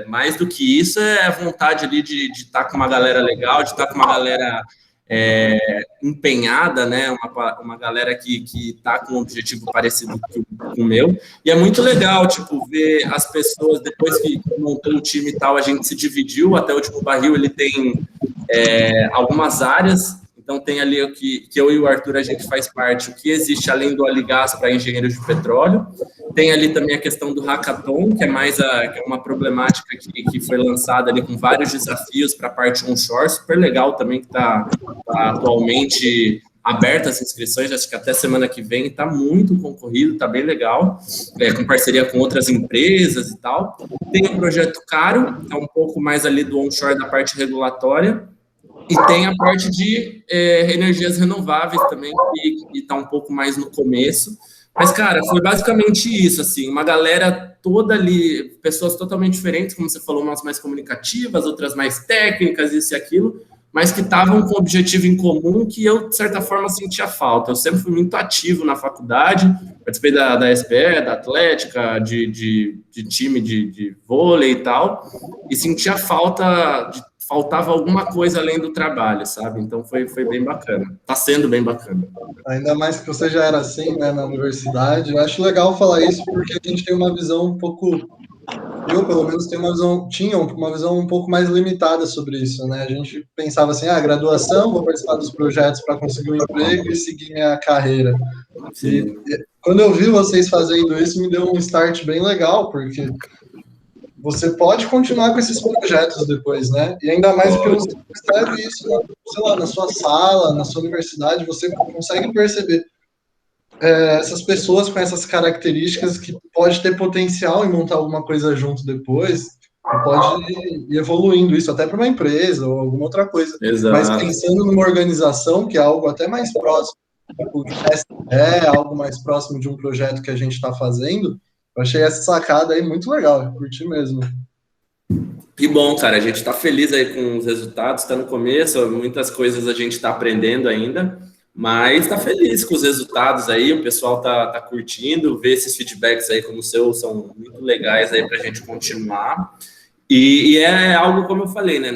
mais do que isso é a vontade ali de estar com uma galera legal, de estar com uma galera empenhada, né? Uma galera que está com um objetivo parecido com o meu. E é muito legal, tipo, ver as pessoas, depois que montou o time e tal, a gente se dividiu. Até o Último Barril, ele tem algumas áreas. Então, tem ali o que eu e o Arthur, a gente faz parte, o que existe além do Aligás para engenheiros de petróleo. Tem ali também a questão do hackathon, que é uma problemática que foi lançada ali com vários desafios para a parte onshore, super legal também, que está atualmente aberta as inscrições, acho que até semana que vem está muito concorrido, está bem legal, com parceria com outras empresas e tal. Tem o projeto Caro, que é um pouco mais ali do onshore da parte regulatória, e tem a parte de energias renováveis também, que está um pouco mais no começo. Mas, cara, foi basicamente isso, assim, uma galera toda ali, pessoas totalmente diferentes, como você falou, umas mais comunicativas, outras mais técnicas, isso e aquilo, mas que estavam com um objetivo em comum que eu, de certa forma, sentia falta. Eu sempre fui muito ativo na faculdade, participei da SPE, da Atlética, de time de vôlei e tal, e sentia faltava alguma coisa além do trabalho, sabe? Então foi bem bacana. Tá sendo bem bacana. Ainda mais que você já era assim, né, na universidade. Eu acho legal falar isso porque a gente tem uma visão um pouco... Eu, pelo menos, tinha uma visão um pouco mais limitada sobre isso, né? A gente pensava assim, graduação, vou participar dos projetos para conseguir um emprego e seguir minha carreira. E quando eu vi vocês fazendo isso, me deu um start bem legal, porque você pode continuar com esses projetos depois, né? E ainda mais porque você percebe isso, sei lá, na sua sala, na sua universidade, você consegue perceber essas pessoas com essas características que pode ter potencial em montar alguma coisa junto depois, pode ir evoluindo isso até para uma empresa ou alguma outra coisa. Exato. Mas pensando numa organização que é algo até mais próximo, tipo, algo mais próximo de um projeto que a gente está fazendo, eu achei essa sacada aí muito legal, eu curti mesmo. Que bom, cara, a gente está feliz aí com os resultados, está no começo, muitas coisas a gente está aprendendo ainda, mas está feliz com os resultados aí, o pessoal tá curtindo, ver esses feedbacks aí como o seu são muito legais aí para a gente continuar. E é algo, como eu falei, né?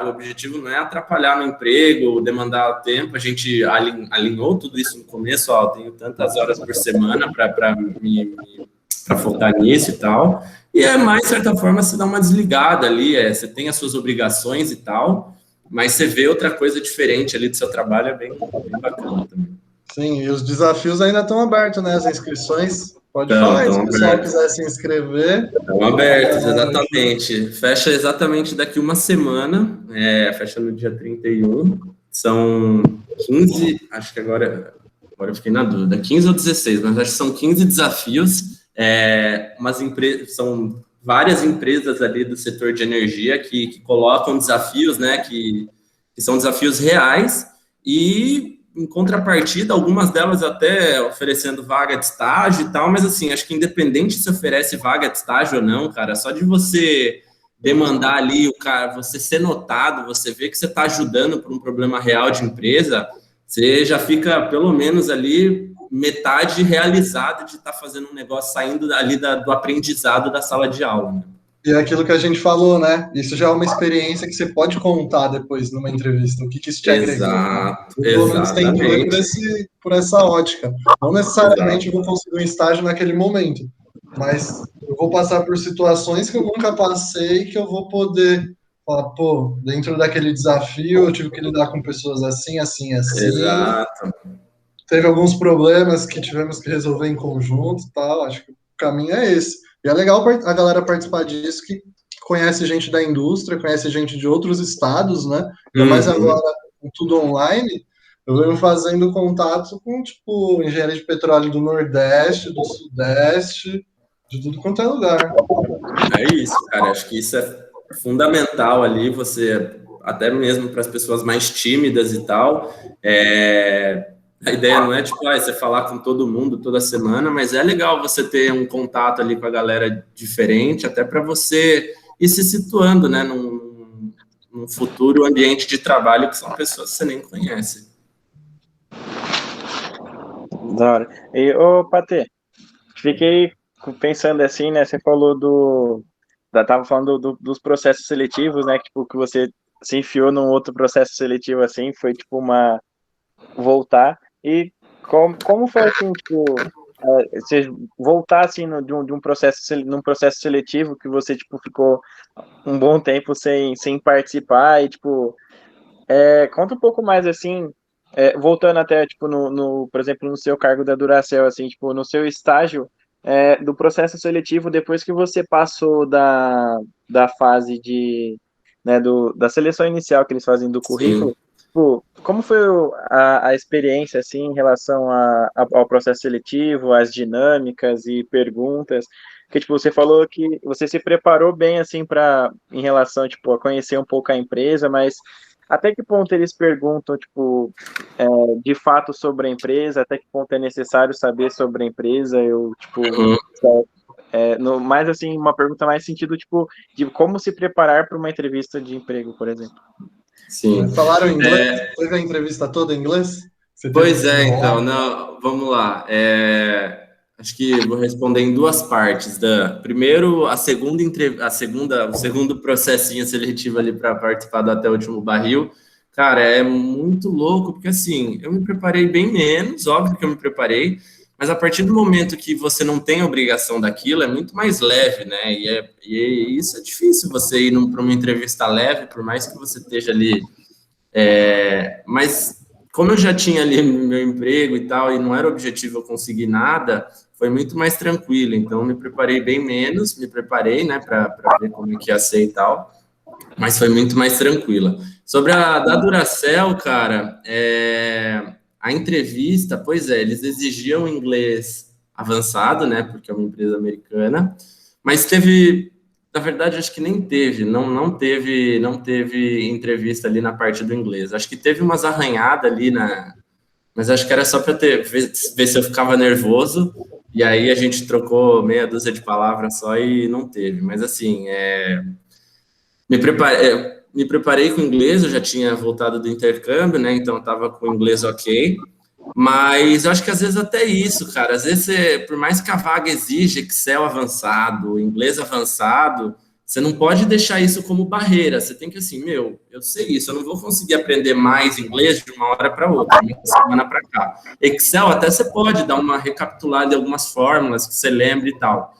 O objetivo não é atrapalhar no emprego, demandar tempo. A gente alinhou tudo isso no começo, eu tenho tantas horas por semana para focar nisso e tal. E mais, de certa forma, você dá uma desligada ali, você tem as suas obrigações e tal, mas você vê outra coisa diferente ali do seu trabalho, é bem bacana também. Sim, e os desafios ainda estão abertos, né? As inscrições, pode falar aí, se o pessoal quiser se inscrever. Estão abertos, exatamente. Fecha exatamente daqui uma semana, fecha no dia 31. são 15, acho que agora eu fiquei na dúvida, 15 ou 16, mas acho que são 15 desafios, são várias empresas ali do setor de energia que colocam desafios, né, que são desafios reais, e em contrapartida, algumas delas até oferecendo vaga de estágio e tal, mas assim, acho que independente se oferece vaga de estágio ou não, cara, só de você demandar ali o cara, você ser notado, você ver que você está ajudando por um problema real de empresa, você já fica pelo menos ali metade realizado de estar fazendo um negócio saindo ali do aprendizado da sala de aula, né? E é aquilo que a gente falou, né? Isso já é uma experiência que você pode contar depois numa entrevista. O que isso te agregou? Exato, Eu, pelo menos, tento ver exatamente. por essa ótica. Não necessariamente eu Exato. vou conseguir um estágio naquele momento, mas eu vou passar por situações que eu nunca passei, que eu vou poder falar, pô, dentro daquele desafio eu tive que lidar com pessoas assim, assim, assim. Exato. Teve alguns problemas que tivemos que resolver em conjunto e tal. Acho que o caminho é esse. E é legal a galera participar disso, que conhece gente da indústria, conhece gente de outros estados, né? Ainda mais agora, com tudo online, eu venho fazendo contato com, tipo, engenharia de petróleo do Nordeste, do Sudeste, de tudo quanto é lugar. É isso, cara. Acho que isso é fundamental ali, você, até mesmo para as pessoas mais tímidas e tal. A ideia não é, tipo, você falar com todo mundo toda semana, mas é legal você ter um contato ali com a galera diferente, até para você ir se situando, né, num futuro ambiente de trabalho que são pessoas que você nem conhece. Da hora. E, ô, Patê, fiquei pensando assim, né? Você falou tava falando dos processos seletivos, né? Que, tipo, que você se enfiou num outro processo seletivo assim, foi tipo voltar. E como foi assim, tipo, você voltar assim de um processo, num processo seletivo que você, tipo, ficou um bom tempo sem participar e, tipo, conta um pouco mais assim, voltando até, tipo, por exemplo, no seu cargo da Duracell, assim, tipo, no seu estágio do processo seletivo, depois que você passou da fase né, da seleção inicial que eles fazem do currículo, Sim. tipo, como foi a experiência, assim, em relação ao processo seletivo, às dinâmicas e perguntas? Porque, tipo, você falou que você se preparou bem, assim, em relação, tipo, a conhecer um pouco a empresa, mas até que ponto eles perguntam, tipo, de fato sobre a empresa, até que ponto é necessário saber sobre a empresa, tipo, Uhum. mais assim, uma pergunta mais sentido, tipo, de como se preparar para uma entrevista de emprego, por exemplo. Sim. Falaram inglês? Teve a entrevista toda em inglês? Você teve que Pois é, desenrolar? então, não, vamos lá. Acho que vou responder em duas partes. Primeiro, o segundo processinho seletivo ali para participar do Até o Último Barril. Cara, é muito louco, porque assim, eu me preparei bem menos, óbvio que eu me preparei, mas a partir do momento que você não tem obrigação daquilo, é muito mais leve, né? E isso é difícil você ir para uma entrevista leve, por mais que você esteja ali. Mas como eu já tinha ali meu emprego e tal, e não era objetivo eu conseguir nada, foi muito mais tranquilo. Então, me preparei bem menos, me preparei, né, para ver como é que ia ser e tal, mas foi muito mais tranquila. Sobre a da Duracell, cara, a entrevista, pois é, eles exigiam inglês avançado, né, porque é uma empresa americana, mas teve, na verdade, acho que nem teve, não teve entrevista ali na parte do inglês. Acho que teve umas arranhadas ali mas acho que era só para ver se eu ficava nervoso. E aí a gente trocou meia dúzia de palavras só e não teve. Mas assim, me preparei com inglês, eu já tinha voltado do intercâmbio, né? Então eu estava com o inglês ok. Mas eu acho que às vezes até isso, cara. Às vezes, por mais que a vaga exija Excel avançado, inglês avançado, você não pode deixar isso como barreira. Você tem que, assim, eu sei isso, eu não vou conseguir aprender mais inglês de uma hora para outra, de uma semana para cá. Excel, até você pode dar uma recapitulada de algumas fórmulas que você lembre e tal.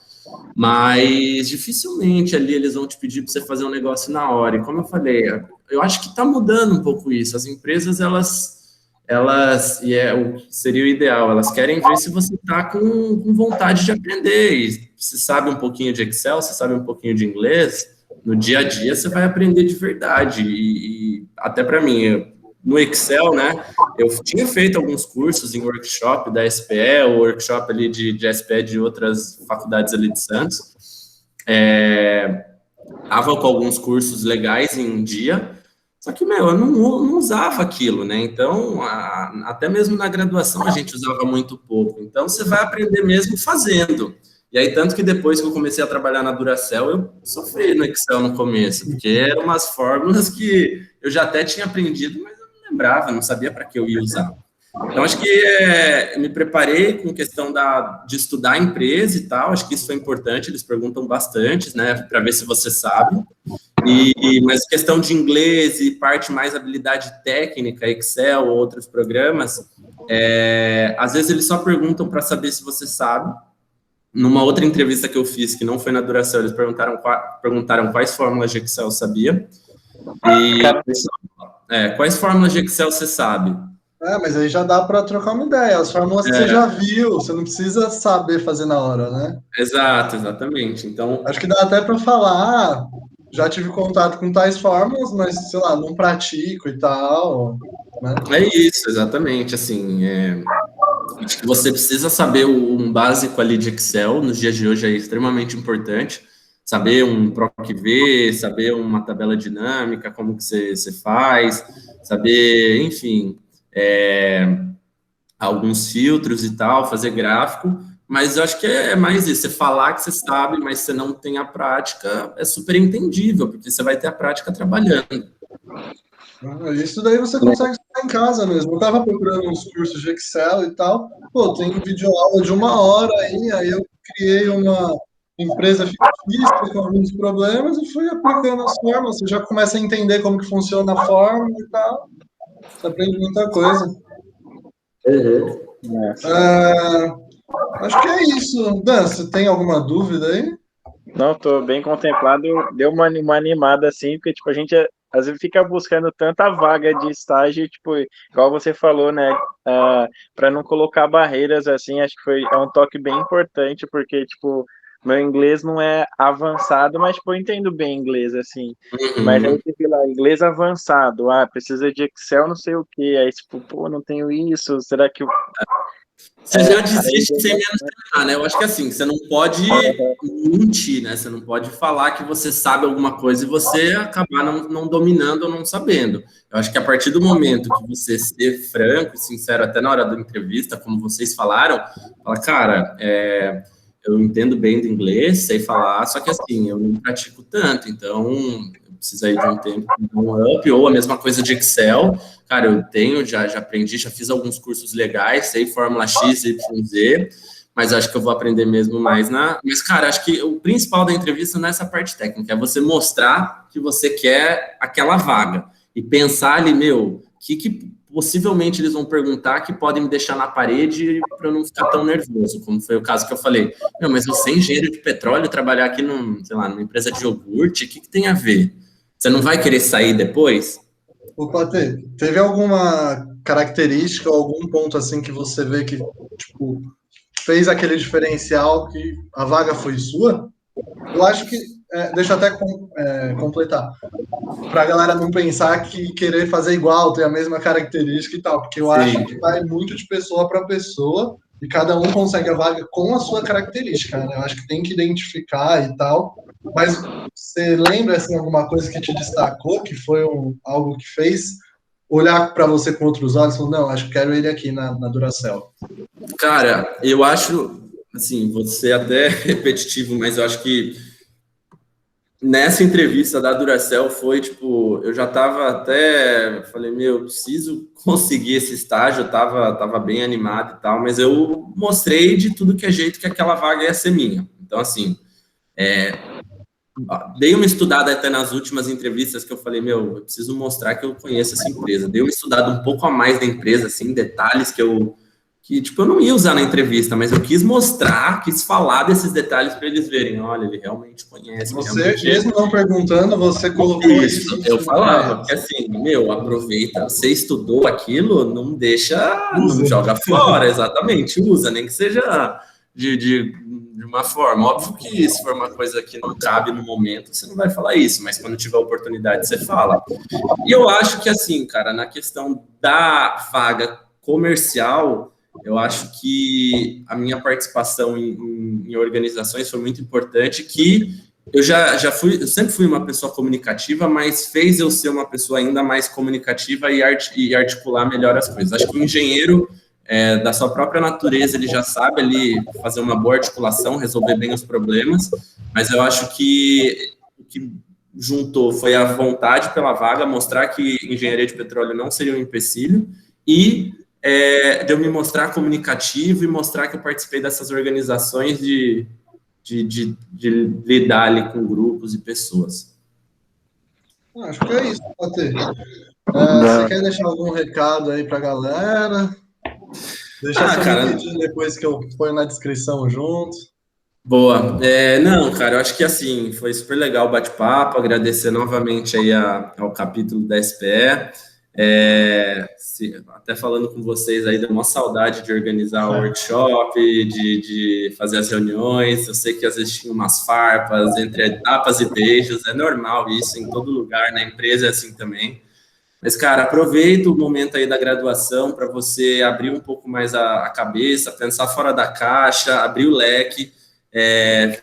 Mas dificilmente ali eles vão te pedir para você fazer um negócio na hora. E como eu falei, eu acho que está mudando um pouco isso. As empresas, seria o ideal, elas querem ver se você está com vontade de aprender. E se sabe um pouquinho de Excel, se sabe um pouquinho de inglês, no dia a dia você vai aprender de verdade. E até para mim, no Excel, né? Eu tinha feito alguns cursos em workshop da SPE, ou workshop ali de SPE de outras faculdades ali de Santos. Estava com alguns cursos legais em dia, só que, eu não usava aquilo, né? Então, até mesmo na graduação a gente usava muito pouco. Então, você vai aprender mesmo fazendo. E aí, tanto que depois que eu comecei a trabalhar na Duracell, eu sofri no Excel no começo, porque eram umas fórmulas que eu já até tinha aprendido, mas eu não lembrava, não sabia para que eu ia usar. Então, acho que eu me preparei com questão de estudar a empresa e tal, acho que isso foi importante, eles perguntam bastante, né, para ver se você sabe. Mas questão de inglês e parte mais habilidade técnica, Excel ou outros programas, às vezes eles só perguntam para saber se você sabe. Numa outra entrevista que eu fiz, que não foi na Duracell, eles perguntaram quais fórmulas de Excel eu sabia. Quais fórmulas de Excel você sabe? Mas aí já dá para trocar uma ideia. As fórmulas que você já viu, você não precisa saber fazer na hora, né? Exato, exatamente. Então, acho que dá até para falar, já tive contato com tais fórmulas, mas, sei lá, não pratico e tal, né? É isso, exatamente, assim, acho que você precisa saber um básico ali de Excel, nos dias de hoje é extremamente importante, saber um PROC-V, saber uma tabela dinâmica, como que você faz, saber, enfim, alguns filtros e tal, fazer gráfico, mas eu acho que é mais isso, você falar que você sabe, mas você não tem a prática, é super entendível, porque você vai ter a prática trabalhando. Isso daí você consegue estudar em casa mesmo. Eu estava procurando uns cursos de Excel e tal. Pô, tem videoaula de 1 hora aí eu criei uma empresa fictícia com alguns problemas e fui aplicando as fórmulas. Você já começa a entender como que funciona a fórmula e tal. Você aprende muita coisa. Acho que é isso. Dan, você tem alguma dúvida aí? Não, tô bem contemplado. Deu uma animada assim, porque tipo, a gente às vezes fica buscando tanta vaga de estágio, tipo, igual você falou, né? Para não colocar barreiras assim, acho que é um toque bem importante, porque tipo, meu inglês não é avançado, mas tipo, eu entendo bem inglês, assim. Mas aí você vê lá, inglês avançado, precisa de Excel, não sei o quê. Aí, tipo, pô, não tenho isso, será que eu... Você já desiste sem menos terminar, né? Eu acho que assim, você não pode mentir, né? Você não pode falar que você sabe alguma coisa e você acabar não dominando ou não sabendo. Eu acho que a partir do momento que você ser franco e sincero, até na hora da entrevista, como vocês falaram, fala, cara, eu entendo bem do inglês, sei falar, só que assim, eu não pratico tanto, então eu preciso aí de um tempo, um up, ou a mesma coisa de Excel. Cara, eu tenho, já aprendi, já fiz alguns cursos legais, sei fórmula X, Y, Z, mas acho que eu vou aprender mesmo mais Mas, cara, acho que o principal da entrevista não é essa parte técnica, é você mostrar que você quer aquela vaga e pensar ali, o que possivelmente eles vão perguntar que podem me deixar na parede para eu não ficar tão nervoso, como foi o caso que eu falei. Mas você é engenheiro de petróleo, trabalhar aqui numa empresa de iogurte, o que tem a ver? Você não vai querer sair depois? Opa, teve alguma característica, algum ponto assim que você vê que, tipo, fez aquele diferencial que a vaga foi sua? Eu acho que, deixa eu até completar, para a galera não pensar que querer fazer igual, ter a mesma característica e tal, porque eu acho que vai muito de pessoa para pessoa e cada um consegue a vaga com a sua característica, né? Eu acho que tem que identificar e tal. Mas você lembra, assim, alguma coisa que te destacou, que foi algo que fez olhar para você com outros olhos e falar, não, acho que quero ele aqui na Duracell? Cara, eu acho, assim, vou ser até repetitivo, mas eu acho que nessa entrevista da Duracell foi, tipo, eu já tava até, falei, preciso conseguir esse estágio, eu tava bem animado e tal, mas eu mostrei de tudo que é jeito que aquela vaga ia ser minha. Então, assim, dei uma estudada até nas últimas entrevistas que eu falei, eu preciso mostrar que eu conheço essa empresa. Dei uma estudada um pouco a mais da empresa, assim, detalhes que eu não ia usar na entrevista, mas eu quis mostrar, quis falar desses detalhes para eles verem, olha, ele realmente conhece. Você, mesmo não perguntando, você colocou isso. Eu falava, porque assim, aproveita, você estudou aquilo, não deixa, não joga fora, exatamente, usa, nem que seja de uma forma. Óbvio que se for uma coisa que não cabe no momento, você não vai falar isso, mas quando tiver oportunidade, você fala. E eu acho que, assim, cara, na questão da vaga comercial, eu acho que a minha participação em organizações foi muito importante, que eu eu sempre fui uma pessoa comunicativa, mas fez eu ser uma pessoa ainda mais comunicativa e articular melhor as coisas. Acho que o engenheiro, da sua própria natureza, ele já sabe ali fazer uma boa articulação, resolver bem os problemas, mas eu acho que o que juntou foi a vontade pela vaga, mostrar que engenharia de petróleo não seria um empecilho, e de eu me mostrar comunicativo e mostrar que eu participei dessas organizações de lidar ali com grupos e pessoas. Acho que é isso, Patê. Você quer deixar algum recado aí pra galera? Deixa seu LinkedIn depois que eu ponho na descrição junto. Boa. Não, cara, eu acho que assim, foi super legal o bate-papo, agradecer novamente aí ao capítulo da SPE. Até falando com vocês aí, deu uma saudade de organizar o workshop, de fazer as reuniões. Eu sei que às vezes tinha umas farpas entre etapas e beijos, é normal isso em todo lugar, na empresa é assim também. Mas, cara, aproveita o momento aí da graduação para você abrir um pouco mais a cabeça, pensar fora da caixa, abrir o leque,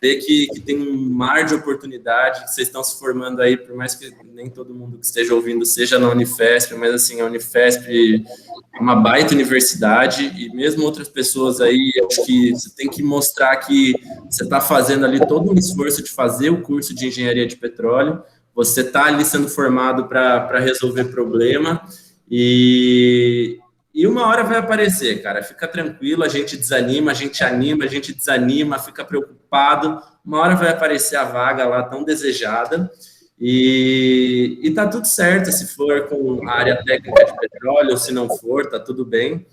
ver que tem um mar de oportunidade, que vocês estão se formando aí, por mais que nem todo mundo que esteja ouvindo seja na Unifesp, mas, assim, a Unifesp é uma baita universidade, e mesmo outras pessoas aí, acho que você tem que mostrar que você está fazendo ali todo um esforço de fazer o curso de engenharia de petróleo. Você está ali sendo formado para resolver problema e uma hora vai aparecer, cara. Fica tranquilo, a gente desanima, a gente anima, a gente desanima, fica preocupado. Uma hora vai aparecer a vaga lá tão desejada e tá tudo certo se for com a área técnica de petróleo, ou se não for, tá tudo bem.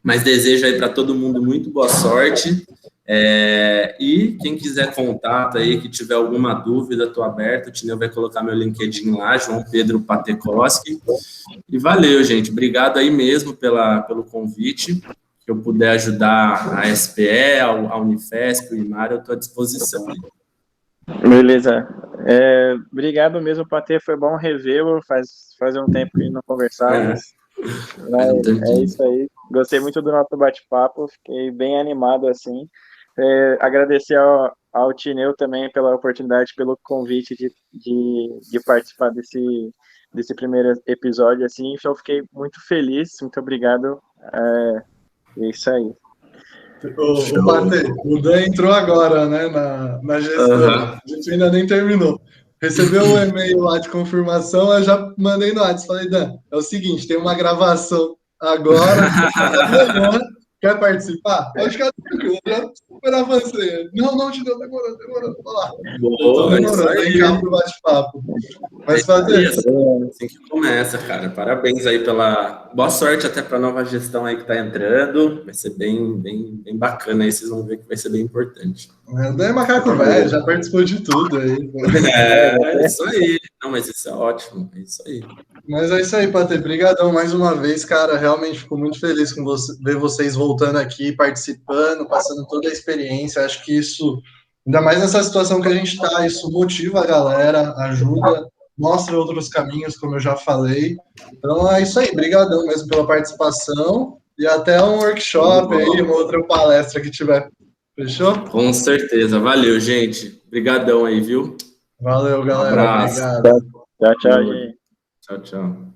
Mas desejo aí para todo mundo muito boa sorte. E quem quiser contato aí, que tiver alguma dúvida, estou aberto. O Tineu vai colocar meu LinkedIn lá, João Pedro Patekoski. E valeu, gente. Obrigado aí mesmo pelo convite. Que eu puder ajudar a SPE, a Unifesp, o IMAR, eu estou à disposição. Beleza. Obrigado mesmo, Patê. Foi bom revê-lo. Faz um tempo que não conversávamos. É isso aí. Gostei muito do nosso bate-papo. Fiquei bem animado assim. Agradecer ao Tineu também pela oportunidade, pelo convite de participar desse primeiro episódio, assim, então fiquei muito feliz, muito obrigado, é isso aí. O Patê, o Dan entrou agora, né, na gestão, a gente ainda nem terminou. Recebeu um e-mail lá de confirmação, eu já mandei no WhatsApp, falei, Dan, é o seguinte, tem uma gravação agora, quer participar? Pode ficar tranquilo, já super avancei. Não, te deu, demorou, vou lá. Boa, demorou, vem cá pro bate-papo. Mas fazer. Assim que começa, cara. Parabéns aí pela. Boa sorte até para a nova gestão aí que tá entrando. Vai ser bem bacana aí, vocês vão ver que vai ser bem importante. Daí é macaco velho, já participou de tudo aí. É isso aí. Não, mas isso é ótimo, é isso aí. Mas é isso aí, Patê. Obrigadão mais uma vez, cara. Realmente fico muito feliz com ver vocês voltando aqui, participando, passando toda a experiência. Acho que isso, ainda mais nessa situação que a gente está, isso motiva a galera, ajuda, mostra outros caminhos, como eu já falei. Então é isso aí. Obrigadão mesmo pela participação e até um workshop aí, uma outra palestra que tiver. Fechou? Com certeza. Valeu, gente. Obrigadão aí, viu? Valeu, galera. Um abraço. Obrigado. Tchau, gente. Tchau.